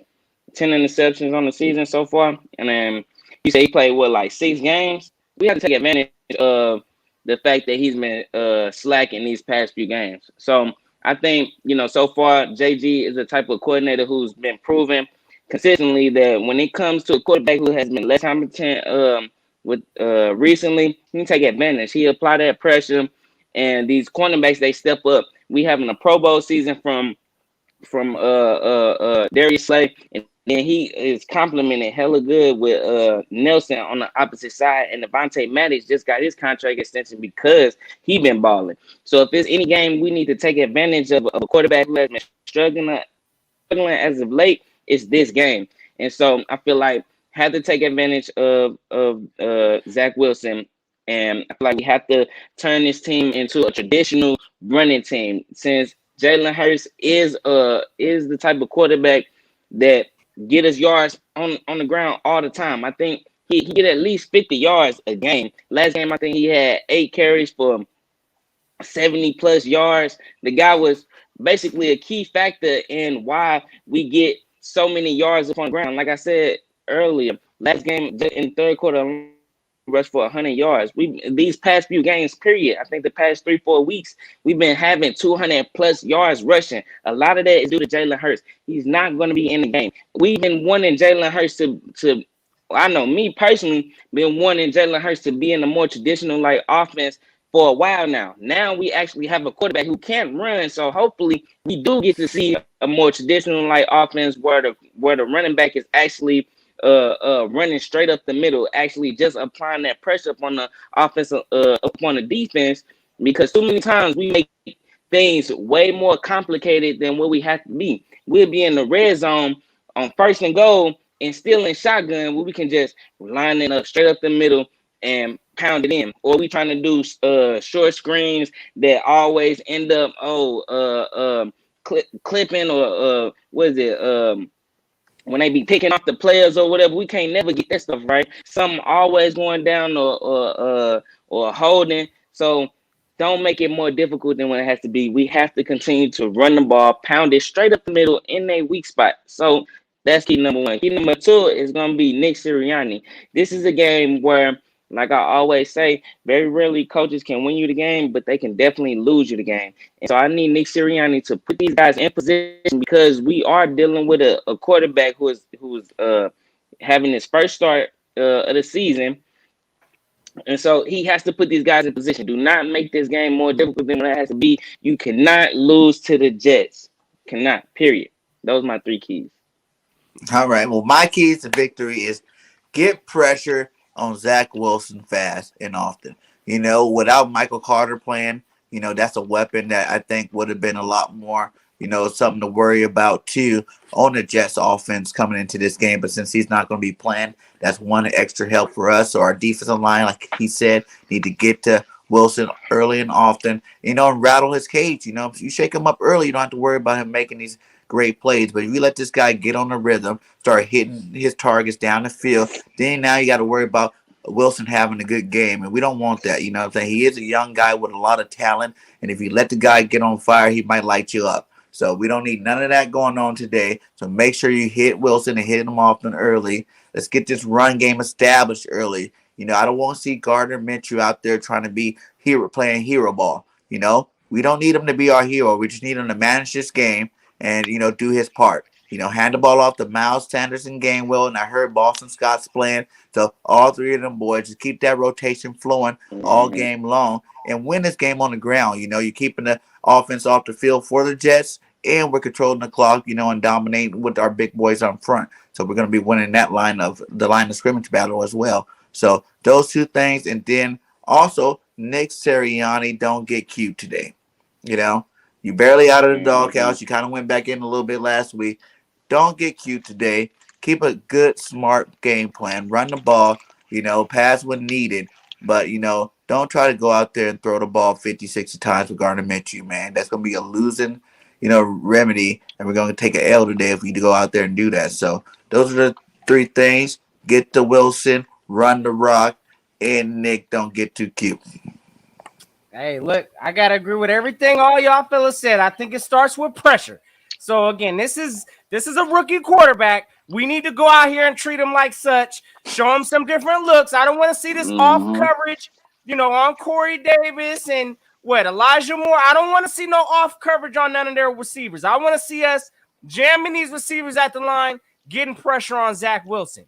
10 interceptions on the season so far, and then you say he played like 6 games. We have to take advantage of the fact that he's been slacking these past few games. So I think so far JG is the type of coordinator who's been proven consistently that when it comes to a quarterback who has been less competent with recently, he can take advantage. He apply that pressure, and these cornerbacks, they step up. We having a Pro Bowl season from Darius Slay, and then he is complimented hella good with Nelson on the opposite side, and Devontae Maddox just got his contract extension because he been balling. So if there's any game we need to take advantage of a quarterback who has been struggling as of late, it's this game. And so I feel like have to take advantage of Zach Wilson, and I feel like we have to turn this team into a traditional running team, since Jalen Hurts is the type of quarterback that get us yards on the ground all the time. I think he get at least 50 yards a game. Last game, I think he had 8 carries for 70 plus yards. The guy was basically a key factor in why we get so many yards upon the ground. Like I said, earlier, last game in third quarter, rushed for 100 yards. These past few games, period. I think the past 3-4 weeks, we've been having 200 plus yards rushing. A lot of that is due to Jalen Hurts. He's not going to be in the game. We've been wanting Jalen Hurts to. I know me personally been wanting Jalen Hurts to be in a more traditional like offense for a while now. Now we actually have a quarterback who can't run, so hopefully we do get to see a more traditional like offense where the running back is actually running straight up the middle, actually just applying that pressure up on the offensive up on the defense, because too many times we make things way more complicated than what we have to be. We'll be in the red zone on first and goal and still in shotgun where we can just line it up straight up the middle and pound it in. Or we trying to do short screens that always end up clipping or what is it when they be picking off the players or whatever. We can't never get that stuff right. Something always going down or holding. So don't make it more difficult than what it has to be. We have to continue to run the ball, pound it straight up the middle in a weak spot. So that's key number one. Key number two is going to be Nick Sirianni. This is a game where, like I always say, very rarely coaches can win you the game, but they can definitely lose you the game. And so I need Nick Sirianni to put these guys in position, because we are dealing with a quarterback who's having his first start of the season. And so he has to put these guys in position. Do not make this game more difficult than what it has to be. You cannot lose to the Jets. Cannot, period. Those are my three keys. All right. Well, my keys to victory is get pressure on Zach Wilson fast and often. Without Michael Carter playing, that's a weapon that I think would have been a lot more, something to worry about too on the Jets offense coming into this game. But since he's not going to be playing, that's one extra help for us. So our defensive line, like he said, need to get to Wilson early and often, and rattle his cage. If you shake him up early, you don't have to worry about him making these great plays. But if you let this guy get on the rhythm, start hitting his targets down the field, then now you got to worry about Wilson having a good game. And we don't want that. You know what I'm saying? He is a young guy with a lot of talent. And if you let the guy get on fire, he might light you up. So we don't need none of that going on today. So make sure you hit Wilson and hit him often early. Let's get this run game established early. I don't want to see Gardner Minshew out there trying to be playing hero ball. We don't need him to be our hero. We just need him to manage this game and, do his part. Hand the ball off to Mel Sanders and Gainwell, and I heard Boston Scott's playing. So all three of them boys, just keep that rotation flowing all game long and win this game on the ground. You're keeping the offense off the field for the Jets, and we're controlling the clock, and dominating with our big boys on front. So we're going to be winning that line of scrimmage battle as well. So those two things, and then also Nick Sirianni, don't get cute today. You barely out of the doghouse. You kind of went back in a little bit last week. Don't get cute today. Keep a good, smart game plan. Run the ball, pass when needed. But, don't try to go out there and throw the ball 50, 60 times with Gardner Minshew, man. That's going to be a losing, remedy. And we're going to take an L today if we go out there and do that. So those are the three things. Get to Wilson, run the rock, and Nick, don't get too cute. Hey, look, I got to agree with everything all y'all fellas said. I think it starts with pressure. So, again, this is a rookie quarterback. We need to go out here and treat him like such, show him some different looks. I don't want to see this off coverage, on Corey Davis and Elijah Moore. I don't want to see no off coverage on none of their receivers. I want to see us jamming these receivers at the line, getting pressure on Zach Wilson.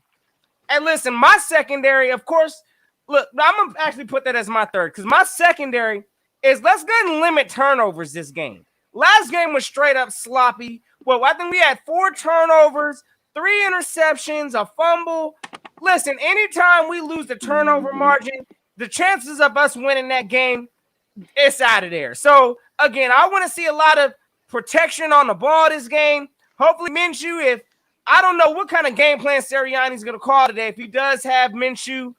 And listen, my secondary, of course, look, I'm going to actually put that as my third, because my secondary is let's go ahead and limit turnovers this game. Last game was straight up sloppy. Well, I think we had 4 turnovers, 3 interceptions, a fumble. Listen, anytime we lose the turnover margin, the chances of us winning that game, it's out of there. So, again, I want to see a lot of protection on the ball this game. Hopefully, Minshew, I don't know what kind of game plan Sirianni's going to call today. If he does have Minshew,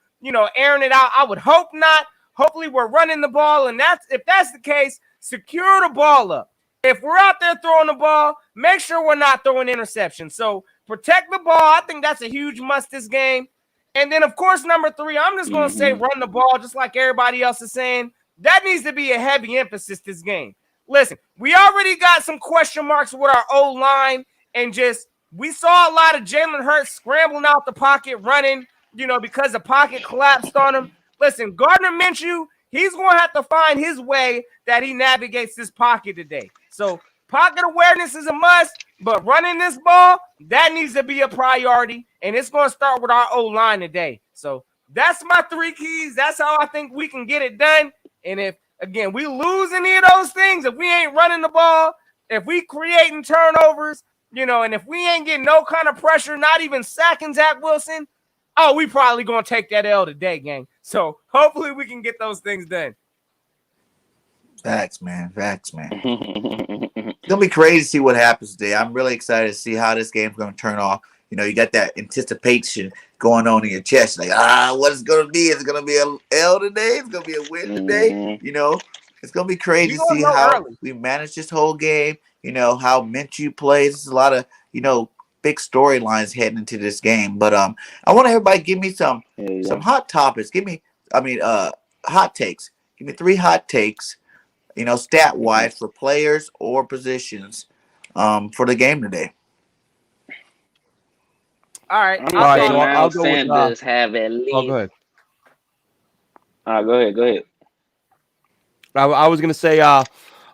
airing it out, I would hope not. Hopefully, we're running the ball, and if that's the case, secure the ball up. If we're out there throwing the ball, make sure we're not throwing interceptions. So protect the ball. I think that's a huge must this game. And then, of course, number 3, I'm just going to say run the ball just like everybody else is saying. That needs to be a heavy emphasis this game. Listen, we already got some question marks with our O-line and just We saw a lot of Jalen Hurts scrambling out the pocket, running, because the pocket collapsed on him. Listen, Gardner Minshew, he's going to have to find his way that he navigates this pocket today. So pocket awareness is a must, but running this ball, that needs to be a priority, and it's going to start with our O-line today. So that's my 3 keys. That's how I think we can get it done. And if, again, we lose any of those things, if we ain't running the ball, if we creating turnovers, and if we ain't getting no kind of pressure, not even sacking Zach Wilson, we probably going to take that L today, gang. So hopefully we can get those things done. Facts, man. It's gonna be crazy to see what happens today. I'm really excited to see how this game's gonna turn off. You got that anticipation going on in your chest, like, what is it gonna be? Is it gonna be a L today? It's gonna be a win today. It's gonna be crazy to see how we manage this whole game. How Minshew plays. There's a lot of big storylines heading into this game. But I want everybody to give me some hot topics. Hot takes. Give me 3 hot takes. Stat wise for players or positions for the game today. All right. I'll go Sanders have at least. Oh, go ahead. Go ahead. I was gonna say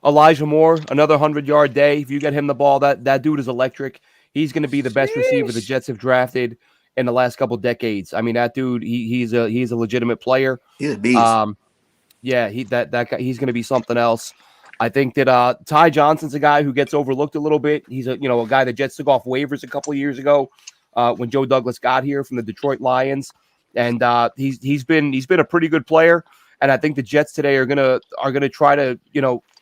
Elijah Moore, another 100-yard day. If you get him the ball, that dude is electric. He's gonna be the best receiver the Jets have drafted in the last couple decades. I mean, that dude, he's a legitimate player. He's a beast. Yeah, that guy, he's going to be something else. I think that Ty Johnson's a guy who gets overlooked a little bit. He's a guy that Jets took off waivers a couple of years ago when Joe Douglas got here from the Detroit Lions, and he's been a pretty good player. And I think the Jets today are gonna try to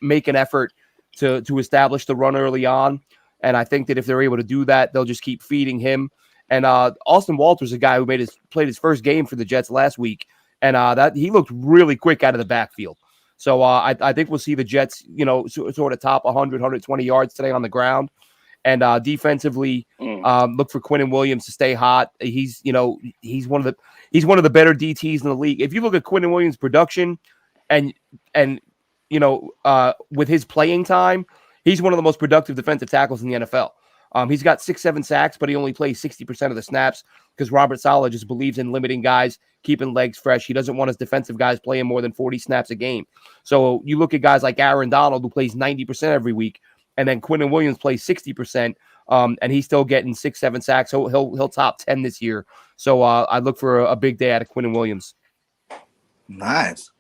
make an effort to establish the run early on. And I think that if they're able to do that, they'll just keep feeding him. And Austin Walter's a guy who played his first game for the Jets last week. And that he looked really quick out of the backfield. So I think we'll see the Jets, sort of top 100, 120 yards today on the ground. And defensively, look for Quinnen Williams to stay hot. He's one of the better DTs in the league. If you look at Quinnen Williams' production and with his playing time, he's one of the most productive defensive tackles in the NFL. He's got 6-7 sacks, but he only plays 60% of the snaps because Robert Saleh just believes in limiting guys, keeping legs fresh. He doesn't want his defensive guys playing more than 40 snaps a game. So you look at guys like Aaron Donald, who plays 90% every week, and then Quinnen Williams plays 60%, and he's still getting 6-7 sacks. He'll top 10 this year. So I look for a big day out of Quinnen Williams. Nice.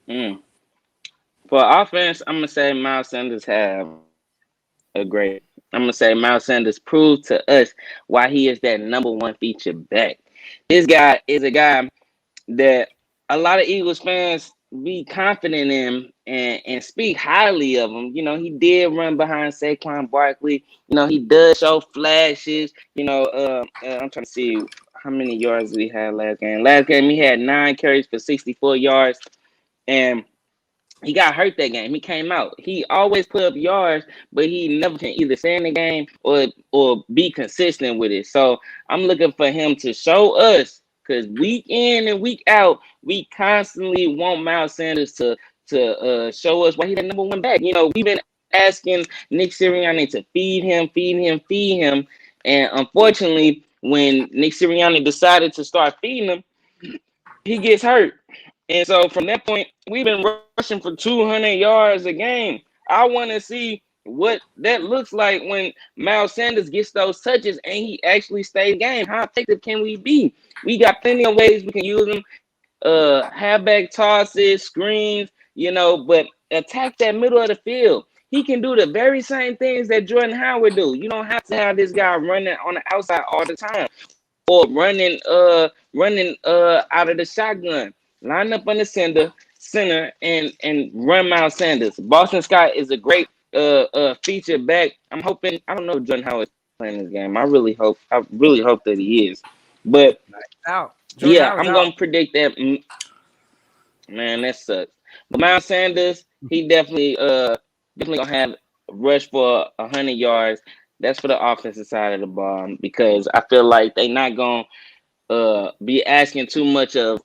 For offense, I'm gonna say Miles Sanders have a great. I'm gonna say Miles Sanders proved to us why he is that number 1 feature back. This guy is a guy that a lot of Eagles fans be confident in and speak highly of him. He did run behind Saquon Barkley. He does show flashes. I'm trying to see how many yards we had last game. Last game he had 9 carries for 64 yards, and he got hurt that game. He came out. He always put up yards, but he never can either stay in the game or be consistent with it. So I'm looking for him to show us, because week in and week out, we constantly want Miles Sanders to show us why he's the number 1 back. We've been asking Nick Sirianni to feed him. And unfortunately, when Nick Sirianni decided to start feeding him, he gets hurt. And so from that point, we've been rushing for 200 yards a game. I want to see what that looks like when Miles Sanders gets those touches and he actually stays game. How effective can we be? We got plenty of ways we can use them. Halfback tosses, screens, but attack that middle of the field. He can do the very same things that Jordan Howard do. You don't have to have this guy running on the outside all the time or running out of the shotgun. Line up on the center and run Miles Sanders. Boston Scott is a great feature back. I'm hoping. I don't know if Jordan Howard is playing this game. I really hope that he is. But I'm gonna predict that. Man, that sucks. But Miles Sanders, he definitely gonna have a rush for 100 yards. That's for the offensive side of the ball, because I feel like they not gonna be asking too much of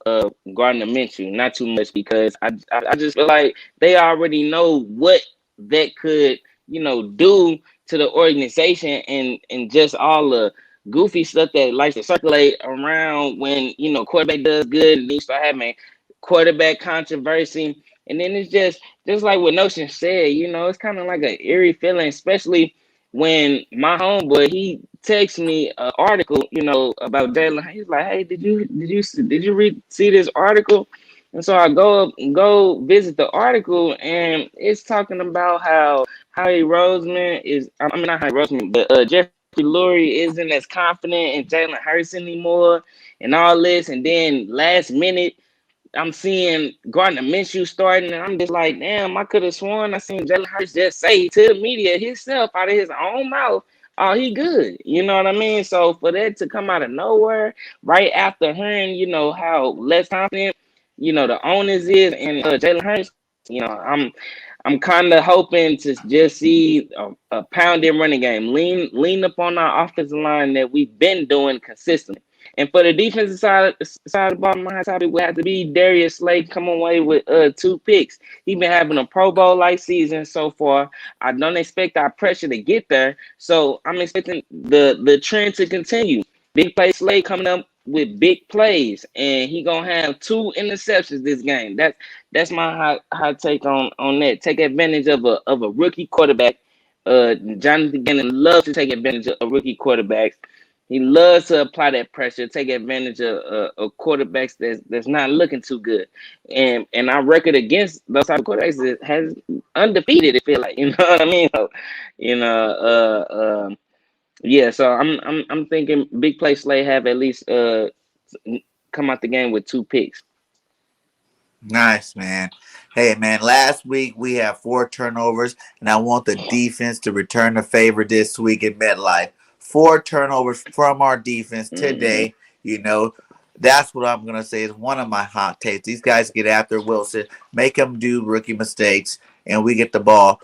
Gardner Minshew. Not too much, because I just feel like they already know what that could do to the organization and just all the goofy stuff that likes to circulate around when quarterback does good and you start having quarterback controversy. And then it's just like what Notion said, it's kind of like an eerie feeling, especially when my homeboy he texts me an article, about Jalen. He's like, "Hey, did you see this article?" And so I go visit the article, and it's talking about how Howie Roseman is. I mean, not Howie Roseman, but Jeffrey Lurie isn't as confident in Jalen Hurts anymore, and all this. And then last minute, I'm seeing Gardner Minshew starting, and I'm just like, damn, I could have sworn I seen Jalen Hurts just say to the media himself out of his own mouth, "Oh, he good." You know what I mean? So for that to come out of nowhere, right after hearing, how less confident, the owners is and Jalen Hurts, I'm kind of hoping to just see a pounded running game, lean up on our offensive line that we've been doing consistently. And for the defensive side of the ball, my topic would have to be Darius Slay come away with 2 picks. He's been having a Pro Bowl-like season so far. I don't expect our pressure to get there, so I'm expecting the trend to continue. Big play Slay coming up with big plays, and he gonna have 2 interceptions this game. That's my hot take on that. Take advantage of a rookie quarterback. Jonathan Gannon loves to take advantage of rookie quarterbacks. He loves to apply that pressure, take advantage of quarterbacks that's not looking too good, and our record against those type of quarterbacks has undefeated. It feel like, you know what I mean? So, yeah. So I'm thinking big play Slay have at least come out the game with 2 picks. Nice, man. Hey, man, last week we had 4 turnovers, and I want the defense to return the favor this week in MetLife. 4 turnovers from our defense today. That's what I'm going to say is one of my hot takes. These guys get after Wilson, make him do rookie mistakes, and we get the ball,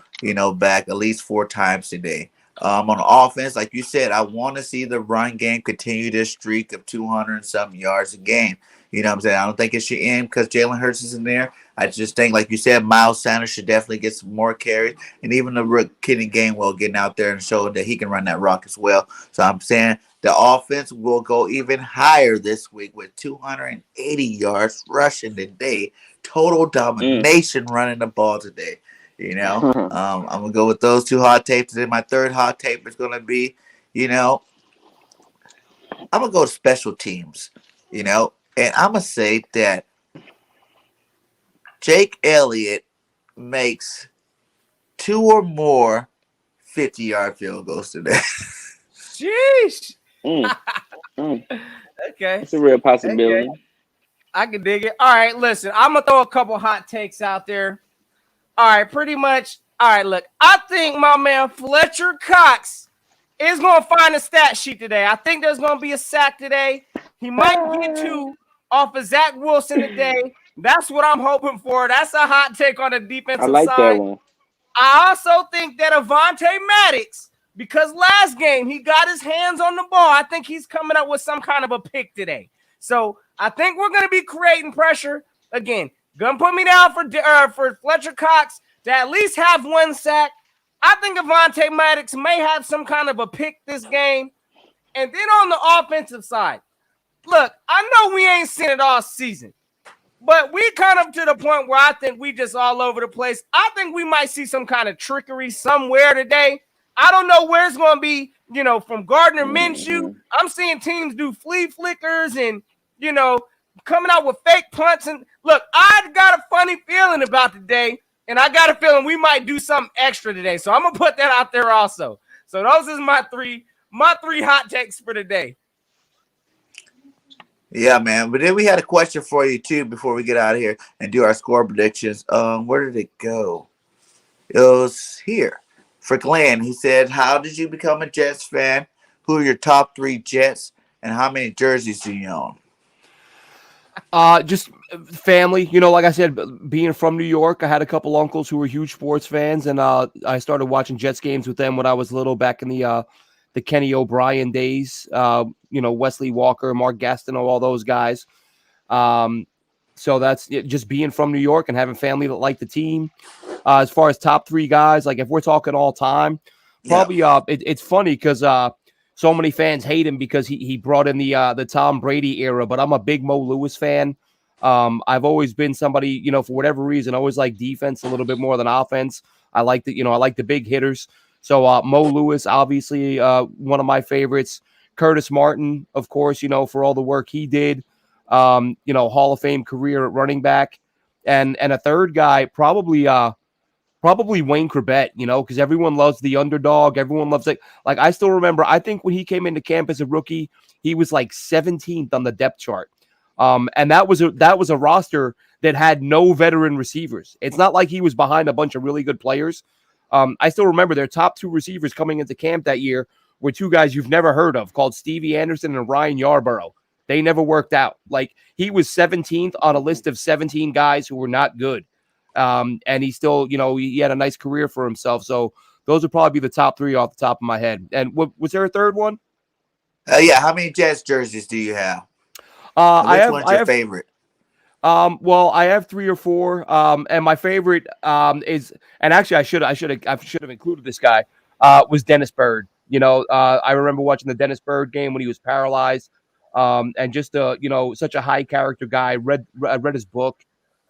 back at least 4 times today. On offense, like you said, I want to see the run game continue this streak of 200 and something yards a game. You know what I'm saying? I don't think it should end because Jalen Hurts is in there. I just think, like you said, Miles Sanders should definitely get some more carries. And even the Kenny Gainwell getting out there and showing that he can run that rock as well. So I'm saying the offense will go even higher this week with 280 yards rushing today. Total domination running the ball today. I'm going to go with those 2 hot tapes. And then my third hot tape is going to be, I'm going to go to special teams, and I'm going to say that Jake Elliott makes 2 or more 50-yard field goals today. Sheesh. Okay. It's a real possibility. Okay. I can dig it. All right, listen, I'm going to throw a couple hot takes out there. All right, pretty much. All right, look, I think my man Fletcher Cox is going to find a stat sheet today. I think there's going to be a sack today. He might get 2 off of Zach Wilson today. That's what I'm hoping for. That's a hot take on the defensive I like side. that one. I also think that Avonte Maddox, because last game he got his hands on the ball, I think he's coming up with some kind of a pick today. So I think we're going to be creating pressure. Again, going to put me down for Fletcher Cox to at least have 1 sack. I think Avonte Maddox may have some kind of a pick this game. And then on the offensive side, look, I know we ain't seen it all season, but we kind of to the point where I think we just all over the place. I think we might see some kind of trickery somewhere today. I don't know where it's going to be, from Gardner Minshew. I'm seeing teams do flea flickers and, coming out with fake punts. And look, I got a funny feeling about today, and I got a feeling we might do something extra today. So I'm going to put that out there also. So those is my three hot takes for today. Yeah, man. But then we had a question for you, too, before we get out of here and do our score predictions. Where did it go? It was here. For Glenn, he said, how did you become a Jets fan? Who are your top 3 Jets? And how many jerseys do you own? Just family. Like I said, being from New York, I had a couple uncles who were huge sports fans, and I started watching Jets games with them when I was little, back in the Kenny O'Brien days. Wesley Walker, Mark Gastineau, all those guys. So that's just being from New York and having family that like the team. As far as top 3 guys, like if we're talking all time, Yeah. probably it's funny because so many fans hate him because he brought in the Tom Brady era, but I'm a big Mo Lewis fan. I've always been somebody, you know, for whatever reason, I always like defense a little bit more than offense. I like the, you know, I like the big hitters. So Mo Lewis, obviously, one of my favorites. Curtis Martin, of course, you know, for all the work he did. You know, Hall of Fame career at running back, and a third guy, probably Wayne Corbett, you know, because everyone loves the underdog. Everyone loves it. Like I still remember, I think when he came into camp as a rookie, he was like 17th on the depth chart. And that was a roster that had no veteran receivers. It's not like he was behind a bunch of really good players. I still remember their top two receivers coming into camp that year were two guys you've never heard of called Stevie Anderson and Ryan Yarborough. They never worked out. Like he was 17th on a list of 17 guys who were not good. And he still, you know, he had a nice career for himself. So those would probably be the top three off the top of my head. And was there a third one? Yeah. How many Jets jerseys do you have? And I which have, one's I your have, favorite? well, I have three or four. And my favorite, is, and actually I should have included this guy, was Dennis Byrd. You know, I remember watching the Dennis Byrd game when he was paralyzed. And just, you know, such a high character guy. Read his book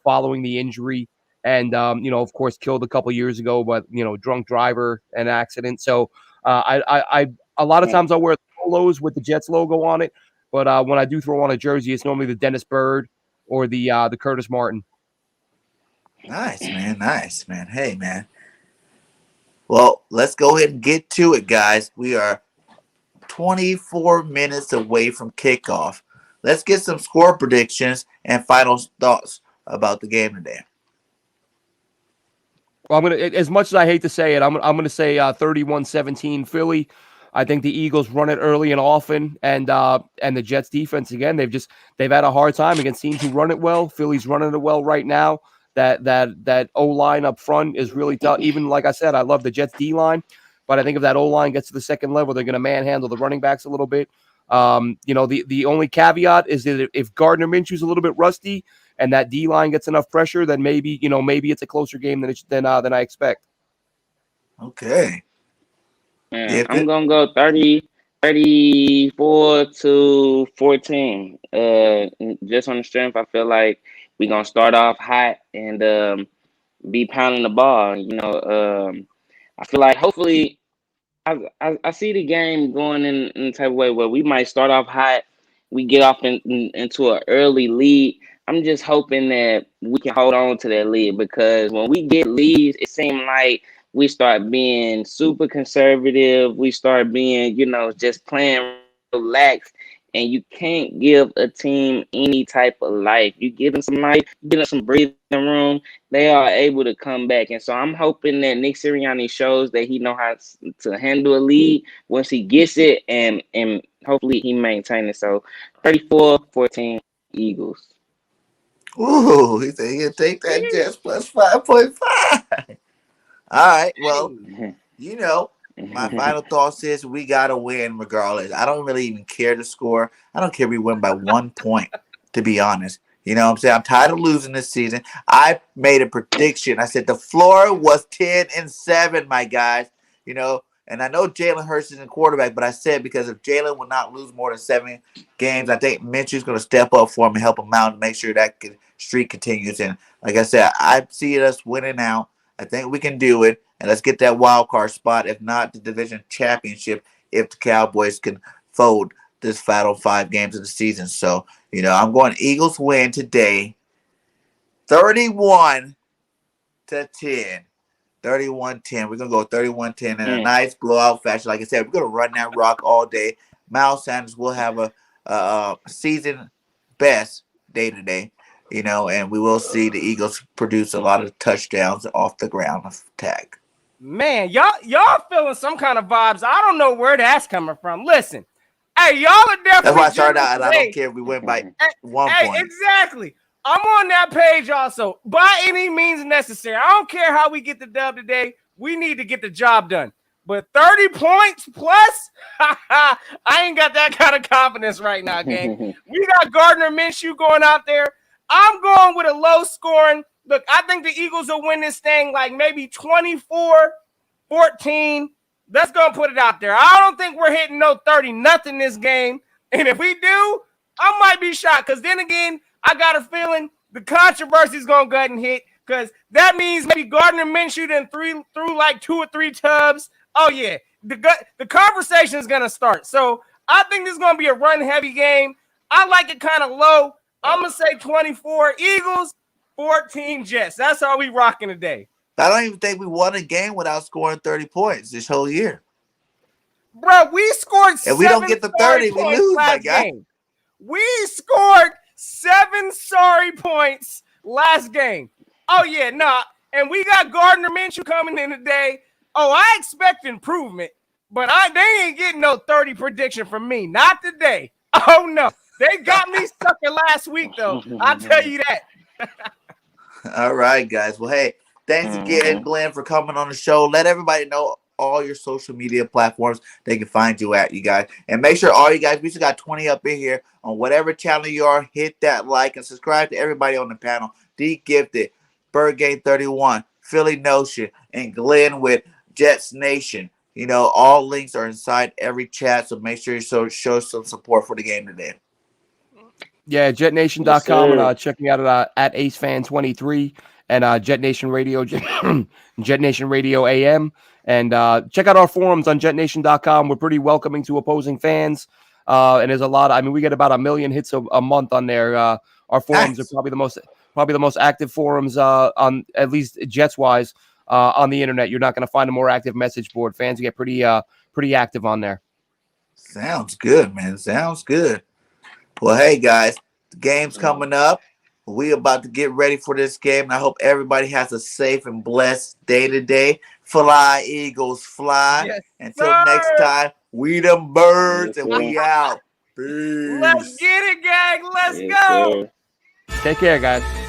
following the injury. And you know, of course, killed a couple years ago, but you know, drunk driver and accident. So I a lot of times I wear polos with the Jets logo on it, but when I do throw on a jersey, it's normally the Dennis Byrd or the Curtis Martin. Nice, man. Nice, man. Hey, man. Well, let's go ahead and get to it, guys. We are 24 minutes away from kickoff. Let's get some score predictions and final thoughts about the game today. Well, I'm gonna, as much as I hate to say it, I'm gonna say 31-17 Philly. I think the Eagles run it early and often, and the Jets defense again. They've had a hard time against teams who run it well. Philly's running it well right now. That O line up front is really tough. Even like I said, I love the Jets D line, but I think if that O line gets to the second level, they're going to manhandle the running backs a little bit. You know, the only caveat is that if Gardner Minshew's a little bit rusty and that D line gets enough pressure, then maybe it's a closer game than I expect. Okay. Yeah, I'm gonna go 34-14. Just on the strength, I feel like we're gonna start off hot and be pounding the ball. You know, I feel like hopefully I see the game going in the type of way where we might start off hot, we get off into an early lead. I'm just hoping that we can hold on to that lead, because when we get leads, it seems like we start being super conservative. We start being, you know, just playing relaxed. And you can't give a team any type of life. You give them some life, you give them some breathing room, they are able to come back. And so I'm hoping that Nick Sirianni shows that he knows how to handle a lead once he gets it, and hopefully he maintains it. So 34-14 Eagles. Ooh, he said he'll take that Jets plus 5.5. All right. Well, you know, my final thoughts is we got to win regardless. I don't really even care the score. I don't care if we win by 1 point, to be honest. You know what I'm saying? I'm tired of losing this season. I made a prediction. I said the floor was 10-7, my guys. You know, and I know Jalen Hurts is in quarterback, but I said because if Jalen will not lose more than 7 games, I think Minshew's going to step up for him and help him out and make sure that streak continues. And like I said, I see us winning out. I think we can do it. And let's get that wild card spot, if not the division championship, if the Cowboys can fold this final 5 games of the season. So, you know, I'm going Eagles win today, 31-10. 31-10. We're going to go 31-10 in a nice blowout fashion. Like I said, we're going to run that rock all day. Mel Sanders will have a season best day today. You know, and we will see the Eagles produce a lot of touchdowns off the ground of attack. Man, y'all feeling some kind of vibes. I don't know where that's coming from. Listen, hey, y'all are definitely. That's why I started out, and I don't care if we win by 1 point. Exactly. I'm on that page also. By any means necessary. I don't care how we get the dub today. We need to get the job done. But 30 points plus, I ain't got that kind of confidence right now, gang. We got Gardner Minshew going out there. I'm going with a low scoring. Look, I think the Eagles will win this thing like maybe 24-14. Let's go and put it out there. I don't think we're hitting no 30-0 this game. And if we do, I might be shocked. Because then again, I got a feeling the controversy is going to go ahead and hit. Because that means maybe Gardner Minshew then threw like 2 or 3 tubs. Oh, yeah. The conversation is going to start. So I think this is going to be a run-heavy game. I like it kind of low. I'm going to say 24 Eagles, 14 Jets. That's how we rocking today. I don't even think we won a game without scoring 30 points this whole year. Bro, we scored If we don't get the 30, we lose, my guy. Game. We scored 7 sorry points last game. Oh, yeah, nah. And we got Gardner Minshew coming in today. Oh, I expect improvement, but they ain't getting no 30 prediction from me. Not today. Oh, no. They got me sucker last week, though. I'll tell you that. All right, guys. Well, hey, thanks again, Glenn, for coming on the show. Let everybody know all your social media platforms they can find you at, you guys. And make sure all you guys, we still got 20 up in here on whatever channel you are. Hit that like and subscribe to everybody on the panel. DEEGIFTED, BIRDGANG 31, Philly Notion, and Glenn with Jets Nation. You know, all links are inside every chat, so make sure you show some support for the game today. Yeah, jetnation.com, and check me out at AceFan23 and Jet Nation Radio, Jet Nation Radio AM. And check out our forums on jetnation.com. We're pretty welcoming to opposing fans. And there's a lot of, I mean, we get about 1 million hits a month on there. Our forums are probably the most active forums on, at least Jets wise, on the internet. You're not going to find a more active message board. Fans get pretty active on there. Sounds good, man. Sounds good. Well, hey guys, the game's coming up. We about to get ready for this game. I hope everybody has a safe and blessed day today. Fly, Eagles, fly. Yes, Until next time, we them birds and we out. Peace. Let's get it, gang. Let's go. Sir. Take care, guys.